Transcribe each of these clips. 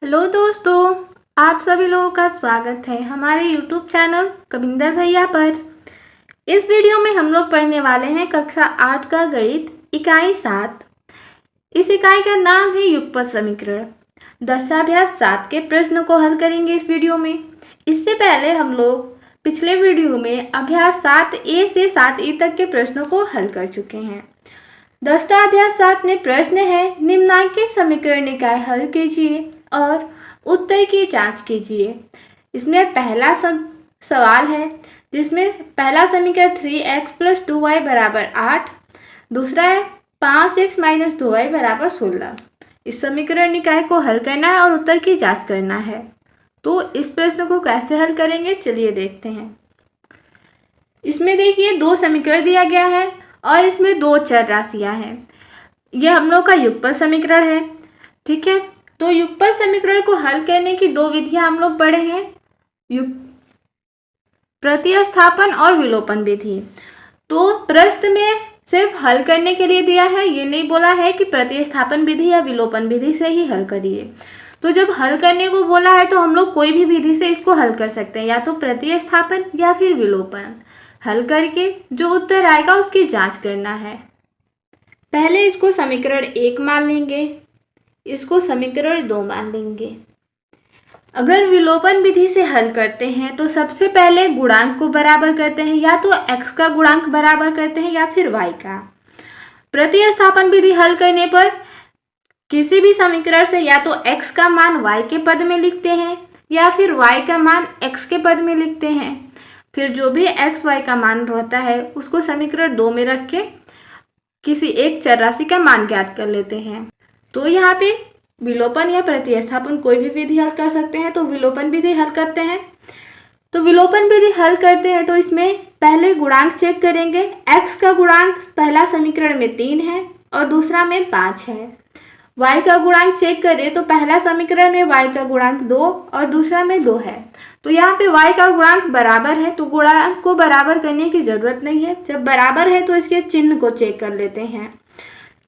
Hello दोस्तों, आप सभी लोगों का स्वागत है हमारे YouTube चैनल कविंदर भैया पर। इस वीडियो में हम लोग पढ़ने वाले हैं कक्षा 8 का गणित इकाई 7। इस इकाई का नाम है युगपत समीकरण। दशाभ्यास 7 के प्रश्न को हल करेंगे इस वीडियो में। इससे पहले हम लोग पिछले वीडियो में अभ्यास 7A से 7E तक के प्रश्नों को हल कर चुके हैं। दशाभ्यास 7 में प्रश्न है, निम्नांकित समीकरण निकाय हल कीजिए और उत्तर की जांच कीजिए। इसमें पहला सवाल है जिसमें पहला समीकरण 3x + 2y = 8, दूसरा है 5x - 2y = 16। इस समीकरण निकाय को हल करना है और उत्तर की जांच करना है। तो इस प्रश्न को कैसे हल करेंगे, चलिए देखते हैं। इसमें देखिए दो समीकरण दिया गया है और इसमें दो चर राशियां हैं। यह हम लोग का युगपत समीकरण है, ठीक है। तो युगपत समीकरण को हल करने की दो विधियां हम लोग पढ़े हैं, प्रतिस्थापन और विलोपन विधि। तो प्रश्न में सिर्फ हल करने के लिए दिया है, ये नहीं बोला है कि प्रतिस्थापन विधि या विलोपन विधि से ही हल करिए। तो जब हल करने को बोला है तो हम लोग कोई भी विधि से इसको हल कर सकते हैं, या तो प्रतिस्थापन या फिर विलोपन। हल करके जो उत्तर आएगा उसकी जांच करना है। पहले इसको समीकरण 1 मान लेंगे, इसको समीकरण 2 मान लेंगे। अगर विलोपन विधि से हल करते हैं तो सबसे पहले गुणांक को बराबर करते हैं, या तो x का गुणांक बराबर करते हैं या फिर y का। प्रतिस्थापन विधि हल करने पर किसी भी समीकरण से या तो x का मान y के पद में लिखते हैं या फिर y का मान x के पद में लिखते हैं। फिर जो भी x y का मान रहता है उसको समीकरण 2 में रख के किसी एक चर राशि का मान ज्ञात कर लेते हैं। तो यहाँ पे विलोपन या प्रतिस्थापन कोई भी विधि हल कर सकते हैं। तो विलोपन विधि हल करते हैं। तो विलोपन विधि हल करते हैं तो इसमें पहले गुणांक चेक करेंगे। x का गुणांक पहला समीकरण में 3 है और दूसरा में 5 है। y का गुणांक चेक करें तो पहला समीकरण में y का गुणांक 2 और दूसरा में 2 है। तो यहाँ पे y का गुणांक बराबर है, तो गुणांक को बराबर करने की जरूरत नहीं है। जब बराबर है तो इसके चिन्ह को चेक कर लेते हैं।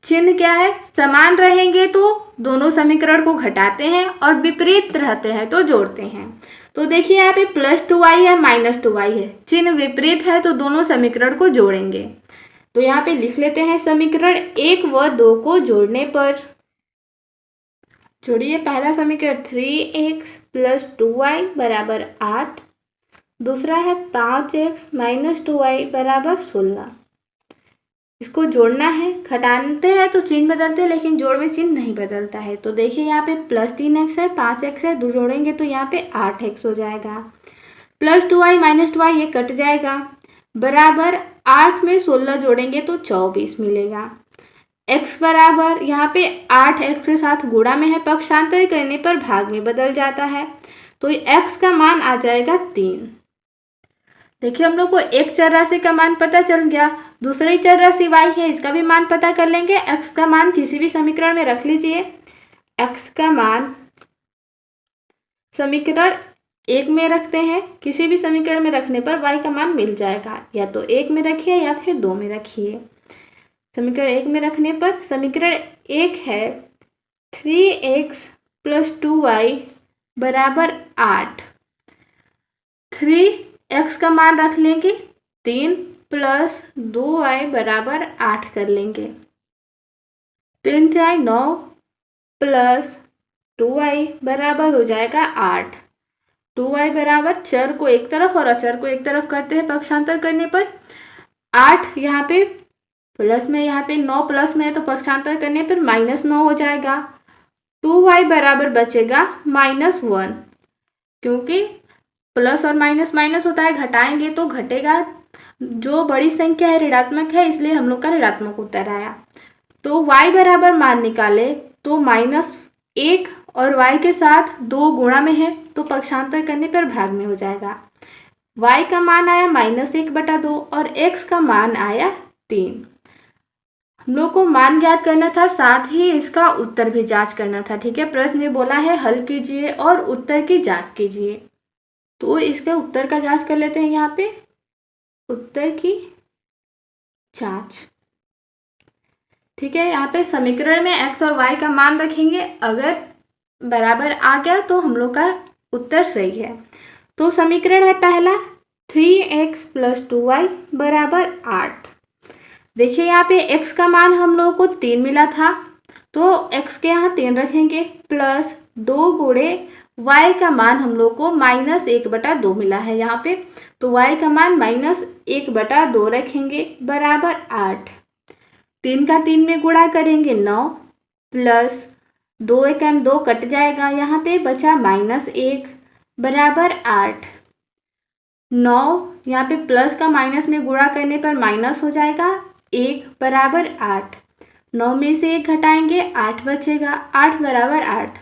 चिन्ह क्या है, समान रहेंगे तो दोनों समीकरण को घटाते हैं और विपरीत रहते हैं तो जोड़ते हैं। तो देखिए यहाँ पे +2y है, -2y है, चिन्ह विपरीत है तो दोनों समीकरण को जोड़ेंगे। तो यहाँ पे लिख लेते हैं समीकरण 1 व 2 को जोड़ने पर। जोड़िए, पहला समीकरण 3x + 2y = 8, दूसरा है 5x - 2y = 16। इसको जोड़ना है, घटाते हैं तो चिन्ह बदलते हैं लेकिन जोड़ में चिन्ह नहीं बदलता है। तो देखिए यहाँ पे +3x है, 5x है, दो जोड़ेंगे तो यहाँ पे 8x हो जाएगा। +2y - 2y ये कट जाएगा, बराबर 8 में 16 जोड़ेंगे तो 24 मिलेगा। x बराबर यहाँ पे 8x के साथ गुणा में है, पक्षांतर करने पर भाग में बदल जाता है। तो x का मान आ जाएगा 3। देखिए हम लोग को एक चर राशि का मान पता चल गया, दूसरी चर राशि y है, इसका भी मान पता कर लेंगे। x का मान किसी भी समीकरण में रख लीजिए। x का मान समीकरण 1 में रखते हैं, किसी भी समीकरण में रखने पर y का मान मिल जाएगा। या तो 1 में रखिए या फिर 2 में रखिए। समीकरण 1 में रखने पर समीकरण 1 है 3x + 2y = 8। 3x का मान रख लेंगे 3 + 2y = 8 कर लेंगे। 3 × 9 + 2y बराबर हो जाएगा 8। 2y बराबर चर को एक तरफ और अचर को एक तरफ करते हैं पक्षांतर करने पर। 8 यहाँ पे प्लस में, यहाँ पे 9 प्लस में है तो पक्षांतर करने पर -9 हो जाएगा। 2y बराबर बचेगा -1, क्योंकि प्लस और माइनस माइनस होता है, घटाएंगे तो घटेगा। जो बड़ी संख्या है ऋणात्मक है, इसलिए हम लोग का ऋणात्मक उत्तर आया। तो y बराबर मान निकाले तो -1 और y के साथ 2 गुणा में है तो पक्षांतर करने पर भाग में हो जाएगा। y का मान आया -1/2 और x का मान आया 3। हम लोग को मान ज्ञात करना था, साथ ही इसका उत्तर भी जांच करना था, ठीक है। प्रश्न में बोला है हल कीजिए और उत्तर की जांच कीजिए। तो इसके उत्तर का जांच कर लेते हैं। यहाँ पे उत्तर की जांच, ठीक है। यहाँ पे समीकरण में x और y का मान रखेंगे। अगर बराबर आ गया तो हम लोग का उत्तर सही है। तो समीकरण है पहला 3x + 2y बराबर 8। देखिए यहाँ पे x का मान हम लोगों को 3 मिला था, तो x के यहाँ 3 रखेंगे प्लस 2 गुणे y का मान हम लोग को -1/2 मिला है यहाँ पे, तो y का मान -1/2 रखेंगे बराबर 8। 3 का 3 में गुणा करेंगे 9 प्लस 2 एकम 2 कट जाएगा, यहाँ पे बचा -1 बराबर 8। 9 यहाँ पे प्लस का माइनस में गुणा करने पर माइनस हो जाएगा 1 बराबर 8। 9 में से 1 घटाएंगे 8 बचेगा, 8 बराबर 8।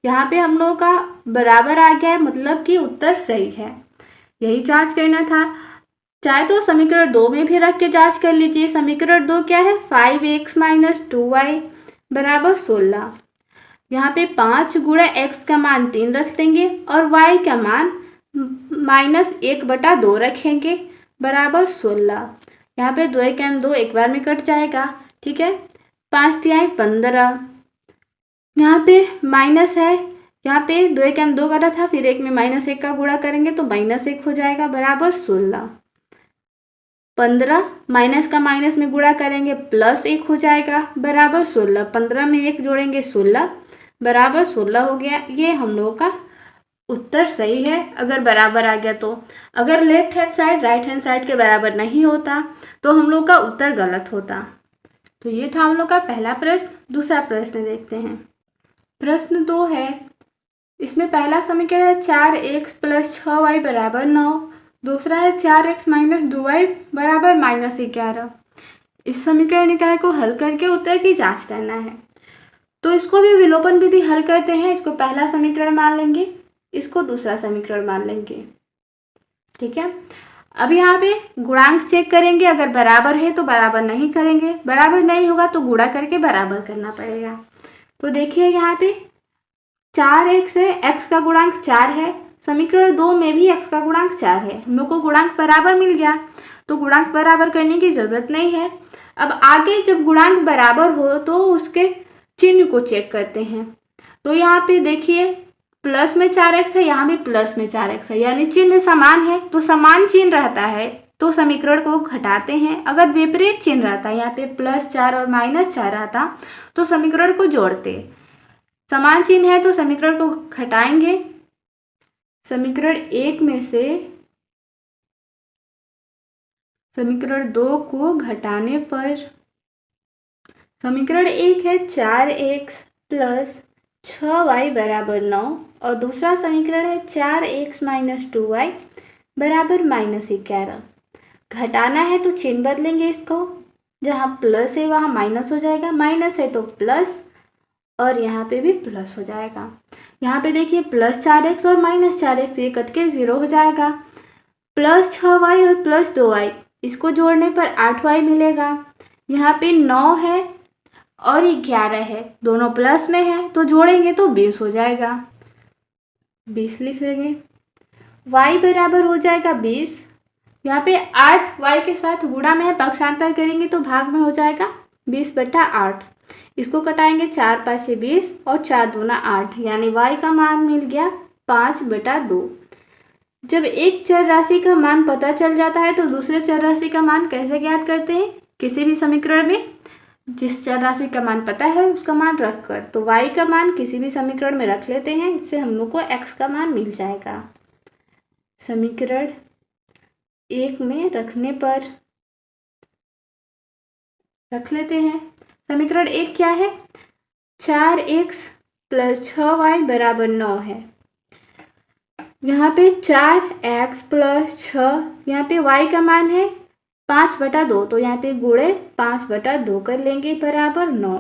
यहाँ पे हम लोग का बराबर आ गया है, मतलब कि उत्तर सही है। यही जांच करना था। चाहे तो समीकरण 2 में भी रख के जांच कर लीजिए। समीकरण 2 क्या है? 5x - 2y बराबर 16। यहाँ पे 5 गुणे x का मान 3 रख देंगे और y का मान -1/2 रखेंगे बराबर 16। यहाँ पे 2 एकम 2 एक बार में कट जाएगा, ठीक है। 5 तिहाई 15। यहाँ पे माइनस है, यहाँ पे 2 एकम 2 कटा था, फिर 1 में -1 का गुणा करेंगे तो -1 हो जाएगा बराबर 16। 15 माइनस का माइनस में गुणा करेंगे +1 हो जाएगा बराबर 16। 15 में 1 जोड़ेंगे 16 बराबर 16 हो गया। ये हम लोगों का उत्तर सही है अगर बराबर आ गया तो। अगर left hand side right hand side के बराबर नहीं होता तो हम लोग का उत्तर गलत होता। तो ये था हम लोग का पहला प्रश्न। दूसरा प्रश्न देखते हैं। प्रश्न 2 है, इसमें पहला समीकरण है 4x + 6y बराबर 9। दूसरा है 4x - 2y बराबर -11। इस समीकरण निकाय को हल करके उत्तर की जांच करना है। तो इसको भी विलोपन विधि हल करते हैं। इसको पहला समीकरण मान लेंगे, इसको दूसरा समीकरण मान लेंगे, ठीक है। अब यहाँ पे गुणांक चेक करेंगे, अगर बराबर है तो बराबर नहीं करेंगे, बराबर नहीं होगा तो गुणा करके बराबर करना पड़ेगा। तो देखिए यहाँ पे 4x है, x का गुणांक 4 है। समीकरण 2 में भी x का गुणांक 4 है। हम लोग को गुणांक बराबर मिल गया, तो गुणांक बराबर करने की जरूरत नहीं है। अब आगे जब गुणांक बराबर हो तो उसके चिन्ह को चेक करते हैं। तो यहाँ पे देखिए प्लस में 4x है, यहाँ भी प्लस में 4x है, यानी चिन्ह समान है। तो समान चिन्ह रहता है तो समीकरण को घटाते हैं। अगर विपरीत चिन्ह रहता है, यहाँ पे +4 और -4 आता तो समीकरण को जोड़ते। समान चिन्ह है तो समीकरण को घटाएंगे। समीकरण 1 में से समीकरण 2 को घटाने पर समीकरण 1 है 4x + 6y बराबर 9 और दूसरा समीकरण है 4x - 2y बराबर -11। घटाना है तो चिन्ह बदलेंगे, इसको जहाँ प्लस है वहाँ माइनस हो जाएगा, माइनस है तो प्लस और यहाँ पे भी प्लस हो जाएगा। यहाँ पे देखिए +4x और -4x ये कट के 0 हो जाएगा। +6y और +2y इसको जोड़ने पर 8y मिलेगा। यहाँ पे 9 है और 11 है, दोनों प्लस में है तो जोड़ेंगे तो 20 हो जाएगा। 20 लिख लेंगे। y बराबर हो जाएगा 20। यहाँ पे 8y के साथ गुणा में है, पक्षांतर करेंगे तो भाग में हो जाएगा 20/8। इसको कटाएंगे 4 × 5 = 20 और 4 × 2 = 8, यानी y का मान मिल गया 5/2। जब एक चर राशि का मान पता चल जाता है तो दूसरे चर राशि का मान कैसे ज्ञात करते हैं? किसी भी समीकरण में जिस चर राशि का मान पता है उसका मान रखकर, तो y का मान किसी भी समीकरण में रख लेते हैं, इससे हम लोग को x का मान मिल जाएगा। समीकरण 1 में रखने पर रख लेते हैं। समीकरण 1 क्या है? 4x + 6y बराबर 9 है। यहाँ पे 4x + 6, यहाँ पे y का मान है 5/2, तो यहाँ पे गुणे 5/2 कर लेंगे बराबर 9।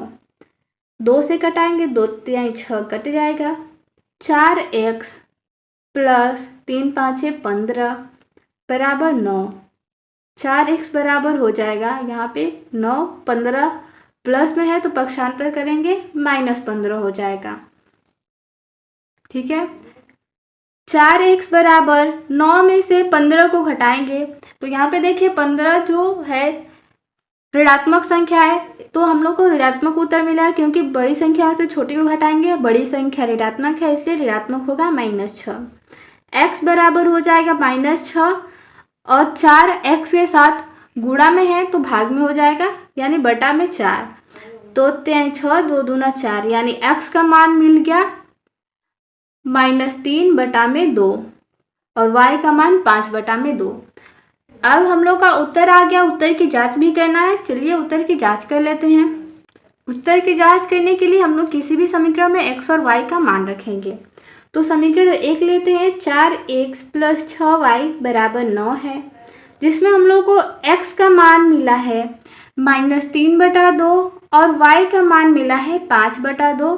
2 से कटाएंगे 2 तिहाई 6 कट जाएगा। 4x + 3 × 5 = 15 बराबर 9। 4x बराबर हो जाएगा यहाँ पे 9, 15 प्लस में है तो पक्षांतर करेंगे -15 हो जाएगा, ठीक है। 4x बराबर 9 में से 15 को घटाएंगे तो यहाँ पे देखिए 15 जो है ऋणात्मक संख्या है तो हम लोग को ऋणात्मक उत्तर मिला है, क्योंकि बड़ी संख्या से छोटी को घटाएंगे, बड़ी संख्या ऋणात्मक है इसलिए ऋणात्मक होगा -6। x बराबर हो जाएगा -6 और 4 x के साथ गुणा में है तो भाग में हो जाएगा यानी बटा में 4, तो 6 2 दूना 4 यानी x का मान मिल गया -3 बटा में 2 और y का मान 5 बटा में 2। अब हम लोग का उत्तर आ गया, उत्तर की जांच भी करना है। चलिए उत्तर की जांच कर लेते हैं। उत्तर की जांच करने के लिए हम लोग किसी भी समीकरण में x और y का मान रखेंगे। तो समीकरण 1 लेते हैं, 4x + 6y = 9 है, जिसमें हम लोग को x का मान मिला है -3 बटा 2 और y का मान मिला है 5 बटा 2।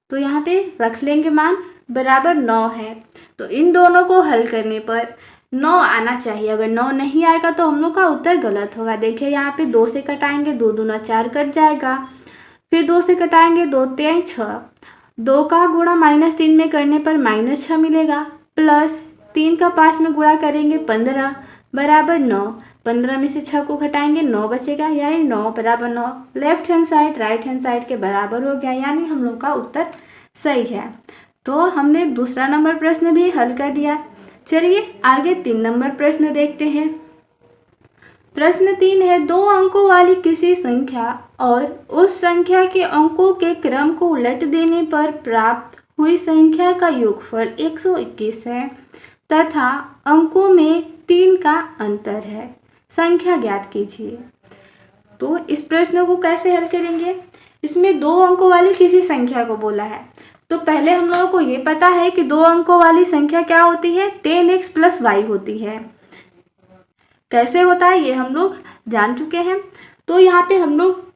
तो यहाँ पे रख लेंगे मान बराबर 9 है। तो इन दोनों को हल करने पर 9 आना चाहिए। अगर 9 नहीं आएगा तो हम लोग का उत्तर गलत होगा। देखिए यहाँ पे 2 से कटाएंगे, 2 दूना 4 कट जाएगा, फिर 2 से कटाएंगे, 2 3 6, 2 का गुणा -3 में करने पर -6 मिलेगा, प्लस 3 का 5 में गुणा करेंगे 15 बराबर 9, 15 में से 6 को घटाएंगे 9 बचेगा यानी 9 बराबर 9 left hand side right hand side के बराबर हो गया, यानी हम लोग का उत्तर सही है। तो हमने दूसरा नंबर प्रश्न भी हल कर दिया। चलिए आगे 3 नंबर प्रश्न देखते हैं। प्रश्न 3 है, 2 अंकों वाली किसी संख्या और उस संख्या के अंकों के क्रम को उलट देने पर प्राप्त हुई संख्या का योगफल 121 है तथा अंकों में 3 का अंतर है, संख्या ज्ञात कीजिए। तो इस प्रश्न को कैसे हल करेंगे? इसमें 2 अंकों वाली किसी संख्या को बोला है, तो पहले हम लोगों को ये पता है कि 2 अंकों वाली संख्या क्या होती है, 10x + y होती है। कैसे होता है ये हम लोग जान चुके हैं। तो यहाँ पे हम लोग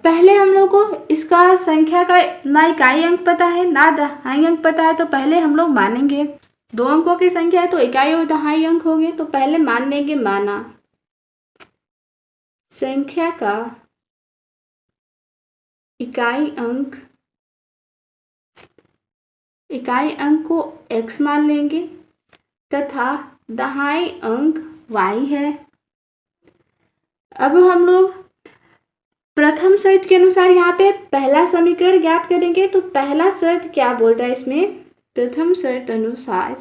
पहले हम लोग को इसका संख्या का ना इकाई अंक पता है ना दहाई अंक पता है, तो पहले हम लोग मानेंगे 2 अंकों की संख्या है तो इकाई और दहाई अंक हो गए। तो पहले मान लेंगे, माना संख्या का इकाई अंक को x मान लेंगे तथा दहाई अंक y है। अब हम लोग प्रथम शर्त के अनुसार यहाँ पे पहला समीकरण ज्ञात करेंगे। तो पहला शर्त क्या बोल रहा है इसमें? प्रथम शर्त अनुसार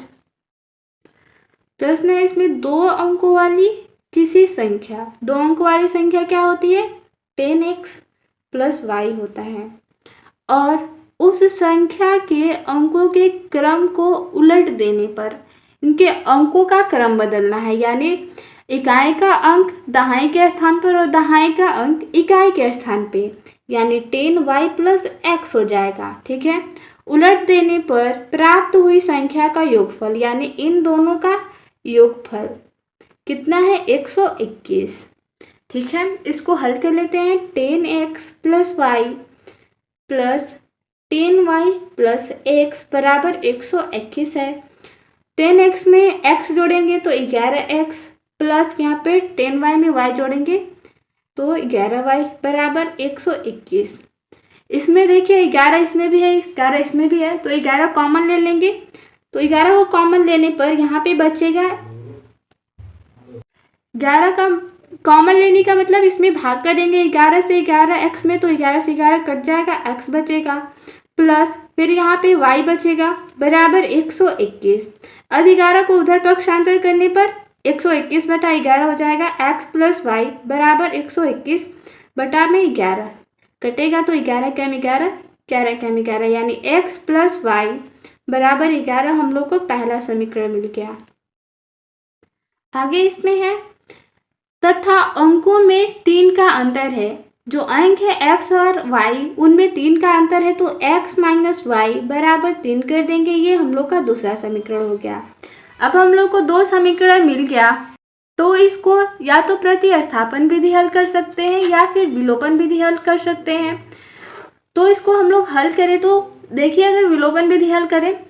प्रश्न है इसमें 2 अंकों वाली किसी संख्या, 2 अंकों वाली संख्या क्या होती है? 10x + y होता है और उस संख्या के अंकों के क्रम को उलट देने पर इनके अंकों का क्रम बदलना है, यानी इकाई का अंक दहाई के स्थान पर और दहाई का अंक इकाई के स्थान पे, यानी 10y + x हो जाएगा। ठीक है, उलट देने पर प्राप्त हुई संख्या का योगफल यानी इन दोनों का योगफल कितना है? 121। ठीक है, इसको हल कर लेते हैं। 10x + y + 10y + x = 121 है। 10x में x जोड़ेंगे तो 11x प्लस यहाँ पे 10y में y जोड़ेंगे तो 11y = 121। इसमें देखिए 11 इसमें भी है, 11 इसमें भी है, तो 11 कॉमन ले लेंगे। तो 11 को कॉमन लेने पर यहाँ पे बचेगा 11 का कॉमन लेने का मतलब इसमें भाग कर देंगे 11 से 11 x में, तो 11 से 11 कट जाएगा, x बचेगा प्लस फिर यहाँ पे y बचेगा बराबर 121। अब 11 को उधर पक्षांतर करने पर 121 बटा 11 हो जाएगा, x + y = 121 बटा में 11 कटेगा तो 11 कम 11, 11 कम 11 यानी x + y = 11 हम लोग को पहला समीकरण मिल गया। आगे इसमें है तथा अंकों में 3 का अंतर है। जो अंक है x और y उनमें 3 का अंतर है, तो x - y = 3 कर देंगे। ये हम लोग का दूसरा समीकरण हो गया। अब हम लोग को 2 समीकरण मिल गया, तो इसको या तो प्रतिस्थापन विधि हल कर सकते हैं या फिर विलोपन विधि हल कर सकते हैं। तो इसको हम लोग हल करें तो देखिए, अगर विलोपन विधि हल करें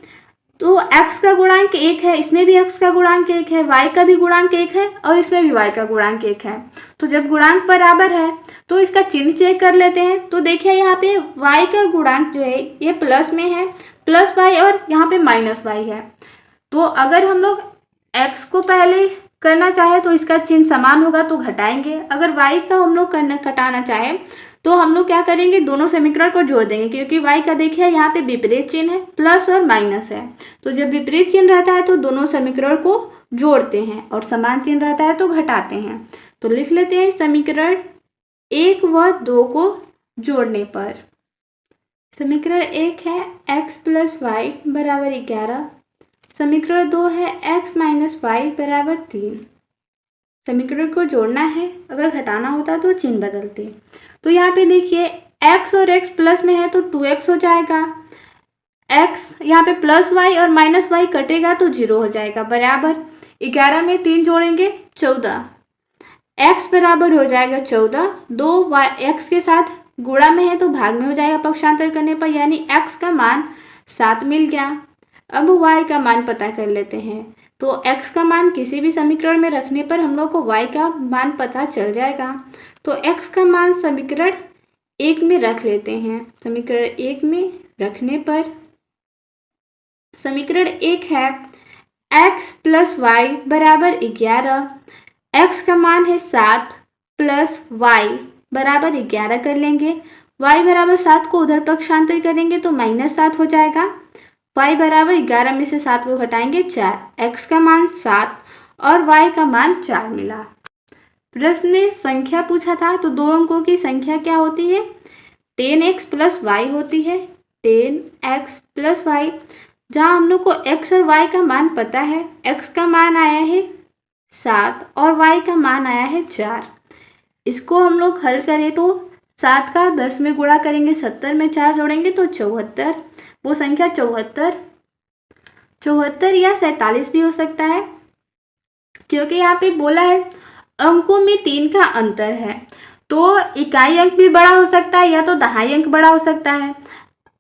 तो x का गुणांक 1 है, इसमें भी x का गुणांक 1 है, y का भी गुणांक 1 है और इसमें भी y का गुणांक 1 है। तो जब गुणांक बराबर है तो इसका चिन्ह चेक कर लेते हैं। तो देखिए यहाँ पे y का गुणांक जो है ये प्लस में है, +y और यहाँ पे -y है। तो अगर हम लोग x को पहले करना चाहे तो इसका चिन्ह समान होगा तो घटाएंगे। अगर y का हम लोग घटाना चाहे तो हम लोग क्या करेंगे, दोनों समीकरण को जोड़ देंगे, क्योंकि y का देखिए यहाँ पे विपरीत चिन्ह है, प्लस और माइनस है। तो जब विपरीत चिन्ह रहता है तो दोनों समीकरण को जोड़ते हैं और समान चिन्ह रहता है तो घटाते हैं। तो लिख लेते हैं समीकरण 1 व 2 को जोड़ने पर। समीकरण 1 है x प्लस वाई बराबर 11। समीकरण 2 है x माइनस वाई बराबर 3। समीकरण को जोड़ना है, अगर घटाना होता तो चिन्ह बदलते। तो यहाँ पे देखिए x और x प्लस में है तो 2x हो जाएगा, x यहाँ पे प्लस वाई और माइनस वाई कटेगा तो 0 हो जाएगा, बराबर 11 में 3 जोड़ेंगे 14, x बराबर हो जाएगा 14। 2 x के साथ गुणा में है तो भाग में हो जाएगा पक्षांतर करने पर, यानी x का मान 7 मिल गया। अब y का मान पता कर लेते हैं। तो x का मान किसी भी समीकरण में रखने पर हम लोग को y का मान पता चल जाएगा। तो x का मान समीकरण 1 में रख लेते हैं। समीकरण 1 में रखने पर समीकरण 1 है x प्लस वाई बराबर 11। x का मान है 7 प्लस वाई बराबर 11 कर लेंगे। y बराबर 7 को उधर पक्षांतर करेंगे तो -7 हो जाएगा। y बराबर 11 में से 7 को घटाएंगे 4। x का मान 7 और y का मान 4 मिला। प्रश्न ने संख्या पूछा था तो 2 अंकों की संख्या क्या होती है, 10x प्लस वाई होती है। 10x प्लस वाई, जहाँ हम लोग को x और y का मान पता है। x का मान आया है 7 और y का मान आया है 4। इसको हम लोग हल करें तो 7 का 10 में गुणा करेंगे, 70 में 4 जोड़ेंगे तो 74। वो संख्या 74 या 47 भी हो सकता है, क्योंकि यहाँ पे बोला है अंकों में 3 का अंतर है, तो इकाई अंक भी बड़ा हो सकता है या तो दहाई अंक बड़ा हो सकता है।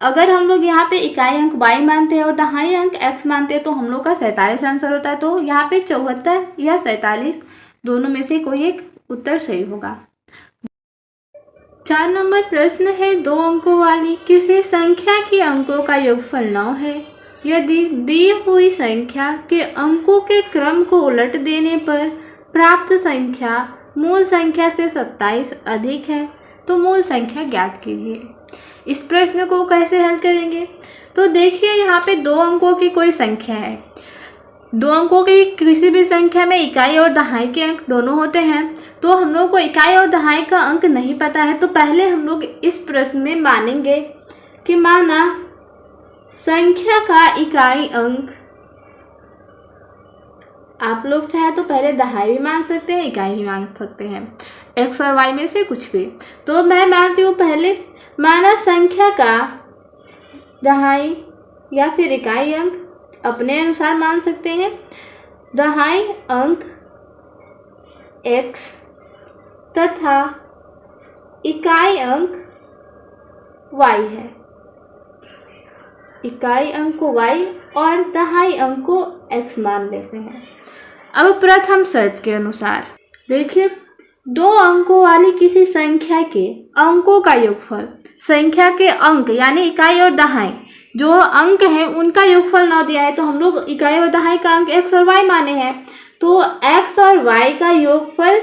अगर हम लोग यहाँ पे इकाई अंक y मानते हैं और दहाई अंक x मानते हैं तो हम लोग का 47 आंसर होता है। तो यहाँ पे 74 या 47 दोनों में से कोई एक उत्तर सही होगा। 4 नंबर प्रश्न है, 2 अंकों वाली किसी संख्या के अंकों का योगफल 9 है। यदि दी हुई संख्या के अंकों के क्रम को उलट देने पर प्राप्त संख्या मूल संख्या से 27 अधिक है तो मूल संख्या ज्ञात कीजिए। इस प्रश्न को कैसे हल करेंगे, तो देखिए यहाँ पे 2 अंकों की कोई संख्या है। 2 अंकों की किसी भी संख्या में इकाई और दहाई के अंक दोनों होते हैं। तो हम लोग को इकाई और दहाई का अंक नहीं पता है, तो पहले हम लोग इस प्रश्न में मानेंगे कि माना संख्या का इकाई अंक, आप लोग चाहे तो पहले दहाई भी मान सकते हैं, इकाई भी मान सकते हैं, x और y में से कुछ भी। तो मैं मानती हूँ पहले, माना संख्या का दहाई या फिर इकाई अंक अपने अनुसार मान सकते हैं। दहाई अंक x तथा इकाई अंक y है। इकाई अंक को y और दहाई अंक को x मान लेते हैं। अब प्रथम शर्त के अनुसार देखिए, 2 अंकों वाली किसी संख्या के अंकों का योगफल, संख्या के अंक यानी इकाई और दहाई जो अंक हैं उनका योगफल 9 दिया है, तो हम लोग इकाई और दहाई का अंक x और y माने हैं, तो x और y का योगफल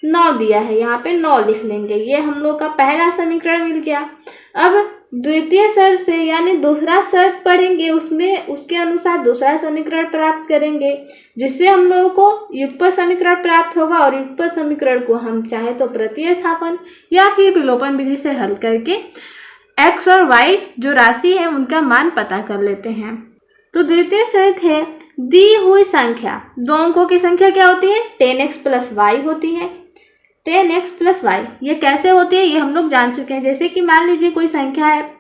9 दिया है, यहाँ पे 9 लिख लेंगे। ये हम लोग का पहला समीकरण मिल गया। अब द्वितीय शर्त से यानी दूसरा शर्त पढ़ेंगे, उसमें उसके अनुसार दूसरा समीकरण प्राप्त करेंगे, जिससे हम लोगों को युगपत समीकरण प्राप्त होगा। और युगपत समीकरण को हम चाहे तो प्रतिस्थापन या फिर विलोपन विधि से हल करके x और y जो राशि है उनका मान पता कर लेते हैं। तो द्वितीय शर्त है, दी हुई संख्या, 2 अंकों की संख्या क्या होती है, 10x प्लस वाई होती है। 10x प्लस वाई ये कैसे होती है ये हम लोग जान चुके हैं। जैसे कि मान लीजिए कोई संख्या है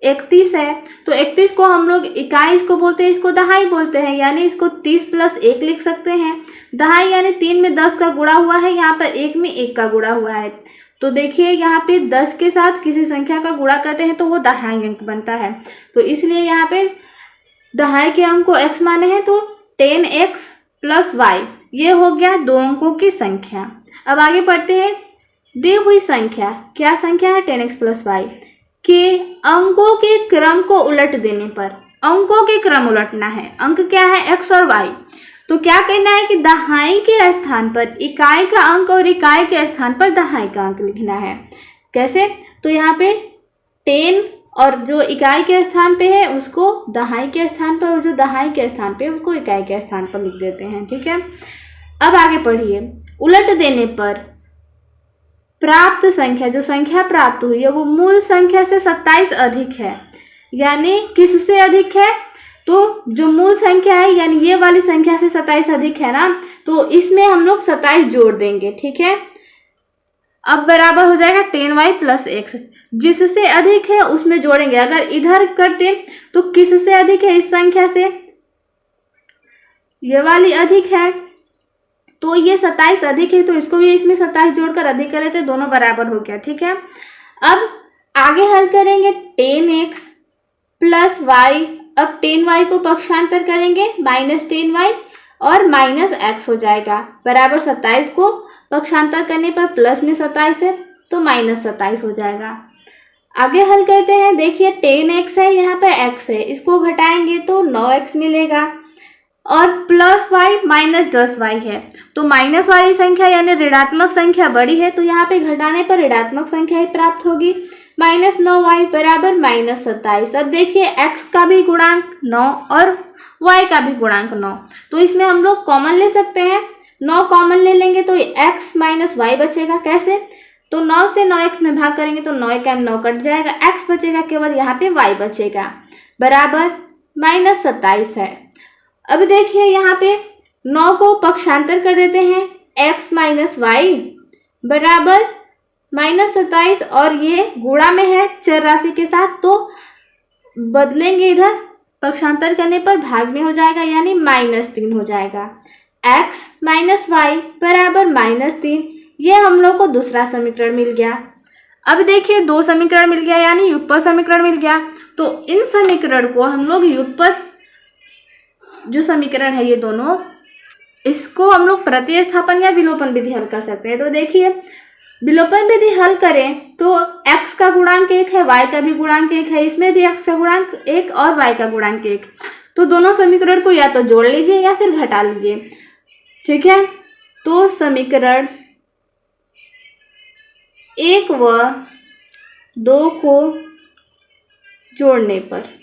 31 है, तो 31 को हम लोग इकाई इसको बोलते हैं, इसको दहाई बोलते हैं, यानी इसको 30 प्लस 1 लिख सकते हैं। दहाई यानी 3 में 10 का गुणा हुआ है, यहाँ पर 1 में 1 का गुणा हुआ है। तो देखिए यहाँ पे 10 के साथ किसी संख्या का गुणा करते हैं तो वो दहाई अंक बनता है, तो इसलिए यहाँ पे दहाई के अंक को x माने हैं, तो 10x प्लस वाई ये हो गया 2 अंकों की संख्या। अब आगे बढ़ते हैं, दी हुई संख्या, क्या संख्या है, 10x प्लस वाई के अंकों के क्रम को उलट देने पर, अंकों के क्रम उलटना है, अंक क्या है x और y, तो क्या करना है कि दहाई के स्थान पर इकाई का अंक और इकाई के स्थान पर दहाई का अंक लिखना है। कैसे? तो यहाँ पे 10 और जो इकाई के स्थान पे है उसको दहाई के स्थान पर, और जो दहाई के स्थान पे उसको इकाई के स्थान पर लिख देते हैं। ठीक है, अब आगे पढ़िए। उलट देने पर प्राप्त संख्या, जो संख्या प्राप्त हुई है वो मूल संख्या से 27 अधिक है। यानी किससे अधिक है? तो जो मूल संख्या है यानी ये वाली संख्या से 27 अधिक है ना, तो इसमें हम लोग 27 जोड़ देंगे। ठीक है, अब बराबर हो जाएगा 10y + x। जिससे अधिक है उसमें जोड़ेंगे। अगर इधर करते तो किससे अधिक है? इस संख्या से, ये वाली अधिक है, तो ये 27 अधिक है, तो इसको भी इसमें 27 जोड़कर अधिक कर लेते, दोनों बराबर हो गया। ठीक है, अब आगे हल करेंगे 10x + y। अब 10y को पक्षांतर करेंगे -10y और -x हो जाएगा, बराबर 27 को पक्षांतर करने पर प्लस में 27 है तो -27 हो जाएगा। आगे हल करते हैं। देखिए 10x है, यहाँ पर x है, इसको घटाएंगे तो 9x मिलेगा, और +y -10y है, तो माइनस वाली संख्या यानी ऋणात्मक संख्या बड़ी है, तो यहाँ पे घटाने पर ऋणात्मक संख्या ही प्राप्त होगी। -9y बराबर -27। अब देखिए x का भी गुणांक 9 और y का भी गुणांक 9, तो इसमें हम लोग कॉमन ले सकते हैं। 9 कॉमन ले लेंगे तो x - y बचेगा। कैसे? तो 9 से 9x में भाग करेंगे तो 9 का 9 कट जाएगा, x बचेगा, केवल यहाँ पे y बचेगा, बराबर -27 है। अब देखिए यहाँ पे 9 को पक्षांतर कर देते हैं, x - y बराबर -27, और ये गुणा में है चर राशि के साथ, तो बदलेंगे, इधर पक्षांतर करने पर भाग में हो जाएगा यानी -3 हो जाएगा। x - y बराबर -3, ये हम लोग को दूसरा समीकरण मिल गया। अब देखिए 2 समीकरण मिल गया यानी युगपत समीकरण मिल गया। तो इन समीकरण को हम लोग युगपत जो समीकरण है ये दोनों, इसको हम लोग प्रतिस्थापन या विलोपन विधि हल कर सकते हैं। तो देखिए विलोपन विधि हल करें तो x का गुणांक 1 है, y का भी गुणांक 1 है, इसमें भी x का गुणांक 1 और y का गुणांक 1, तो दोनों समीकरण को या तो जोड़ लीजिए या फिर घटा लीजिए। ठीक है, तो समीकरण 1 व 2 को जोड़ने पर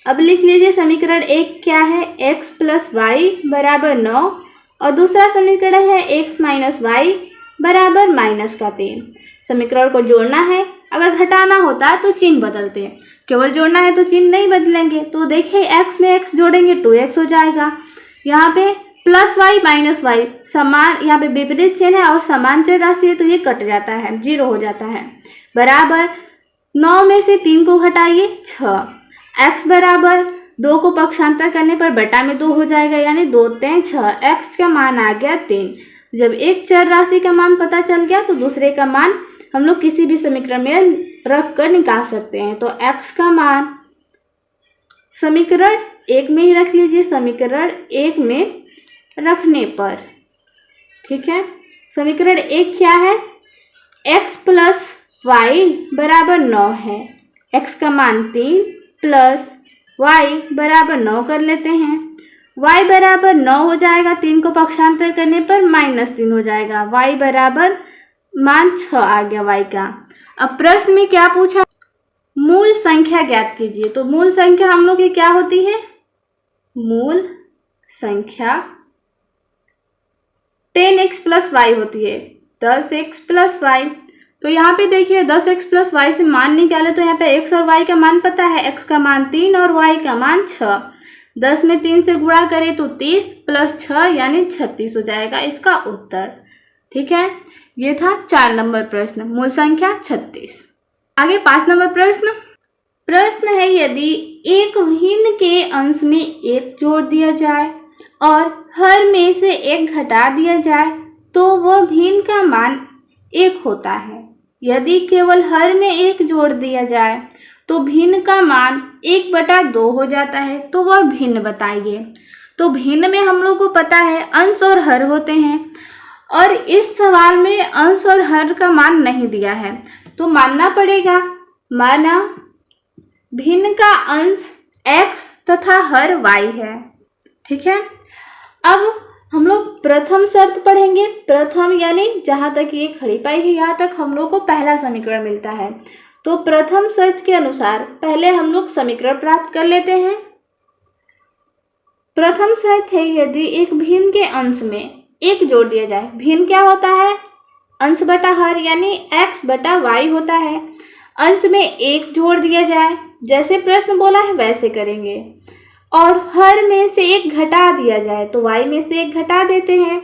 अब लिख लीजिए समीकरण 1 क्या है, x + y बराबर 9, और दूसरा समीकरण है x - y बराबर -3। समीकरण को जोड़ना है, अगर घटाना होता तो चिन्ह बदलते, केवल जोड़ना है तो चिन्ह नहीं बदलेंगे। तो देखिए x में x जोड़ेंगे 2x हो जाएगा, यहाँ पे +y - y समान, यहाँ पे विपरीत चिन्ह है और समान चर राशि है तो ये कट जाता है, 0 हो जाता है, बराबर 9 में से 3 को घटाइए 6, x बराबर 2 को पक्षांतर करने पर बटा में 2 हो जाएगा यानी 2 3 6, x का मान आ गया 3। जब एक चर राशि का मान पता चल गया तो दूसरे का मान हम लोग किसी भी समीकरण में रख कर निकाल सकते हैं। तो x का मान समीकरण 1 में ही रख लीजिए, समीकरण 1 में रखने पर, ठीक है, समीकरण 1 क्या है, x + y बराबर 9 है, x का मान 3 + y बराबर 9 कर लेते हैं, y बराबर 9 हो जाएगा, 3 को पक्षांतर करने पर -3 हो जाएगा, y बराबर मान 6 आ गया y का। अब प्रश्न में क्या पूछा, मूल संख्या ज्ञात कीजिए। तो मूल संख्या हम लोग की क्या होती है, मूल संख्या 10x + y होती है, 10x + y। तो यहाँ पे देखिए 10x + y से मान निकाले तो यहाँ पे x और y का मान पता है, x का मान 3 और y का मान 6, 10 में 3 से गुणा करें तो 30 + 6 यानी 36 हो जाएगा इसका उत्तर। ठीक है, ये था 4 नंबर प्रश्न, मूल संख्या 36। आगे 5 नंबर प्रश्न है, यदि एक भिन्न के अंश में 1 जोड़ दिया जाए और हर में से 1 घटा दिया जाए तो वह भिन्न का मान 1 होता है। यदि केवल हर में 1 जोड़ दिया जाए तो भिन्न का मान 1/2 हो जाता है, तो वह भिन्न बताइए। तो भिन्न में हम लोग को पता है अंश और हर होते हैं, और इस सवाल में अंश और हर का मान नहीं दिया है तो मानना पड़ेगा, माना भिन्न का अंश x तथा हर y है। ठीक है, अब हम लोग प्रथम शर्त पढ़ेंगे। प्रथम यानी जहाँ तक ये खड़ी पाई है यहाँ तक हम लोग को पहला समीकरण मिलता है। तो प्रथम शर्त के अनुसार पहले हम लोग समीकरण प्राप्त कर लेते हैं। प्रथम शर्त है यदि एक भिन्न के अंश में एक जोड़ दिया जाए। भिन्न क्या होता है? अंश बटा हर यानी x बटा y होता है। अंश में एक जोड़ दिया जाए, जैसे प्रश्न बोला है वैसे करेंगे। और हर में से एक घटा दिया जाए तो y में से एक घटा देते हैं,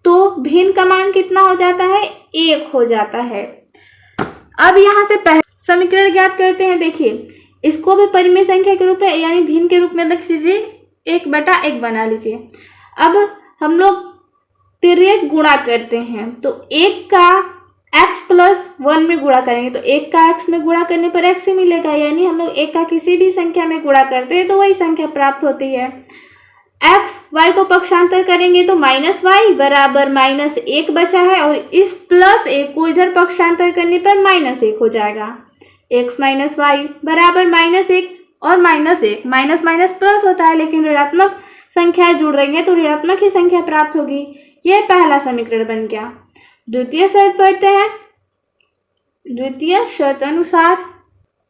तो भिन्न का मान कितना हो जाता है? 1 हो जाता है। अब यहाँ से पहले समीकरण ज्ञात करते हैं। देखिए, इसको भी परिमेय संख्या के रूप में यानी भिन्न के रूप में लिख लीजिए, 1/1 बना लीजिए। अब हम लोग तिर्यक गुणा करते हैं, तो 1 का x प्लस 1 में गुणा करेंगे तो 1 का x में गुणा करने पर x ही मिलेगा, यानी हम लोग 1 का किसी भी संख्या में गुणा करते हैं तो वही संख्या प्राप्त होती है। x y को पक्षांतर करेंगे तो -y बराबर -1 बचा है, और इस +1 को इधर पक्षांतर करने पर -1 हो जाएगा। x माइनस वाई बराबर -1 और -1, माइनस माइनस प्लस होता है, लेकिन ऋणात्मक संख्याएं जुड़ रही हैं तो ऋणात्मक ही संख्या प्राप्त होगी। यह पहला समीकरण बन गया। द्वितीय शर्त पढ़ते हैं। द्वितीय शर्त अनुसार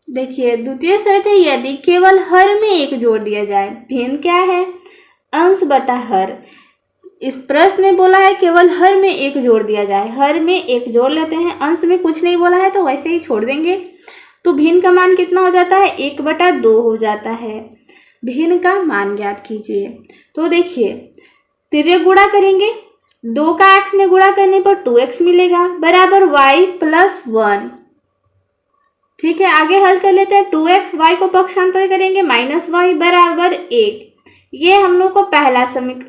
देखिए, द्वितीय शर्त है यदि केवल हर में एक जोड़ दिया जाए। भिन्न क्या है? अंश बटा हर। इस प्रश्न में बोला है केवल हर में एक जोड़ दिया जाए। हर में एक जोड़ लेते हैं, अंश में कुछ नहीं बोला है तो वैसे ही छोड़ देंगे। तो भिन्न का मान कितना हो जाता है? 1/2 हो जाता है। भिन्न का मान ज्ञात कीजिए। तो देखिए, तिर्यक गुणा करेंगे, 2 का x में गुणा करने पर 2x मिलेगा बराबर y प्लस 1। ठीक है, आगे हल कर लेते हैं। 2x y को पक्षांतर करेंगे -y बराबर 1। ये हम लोग को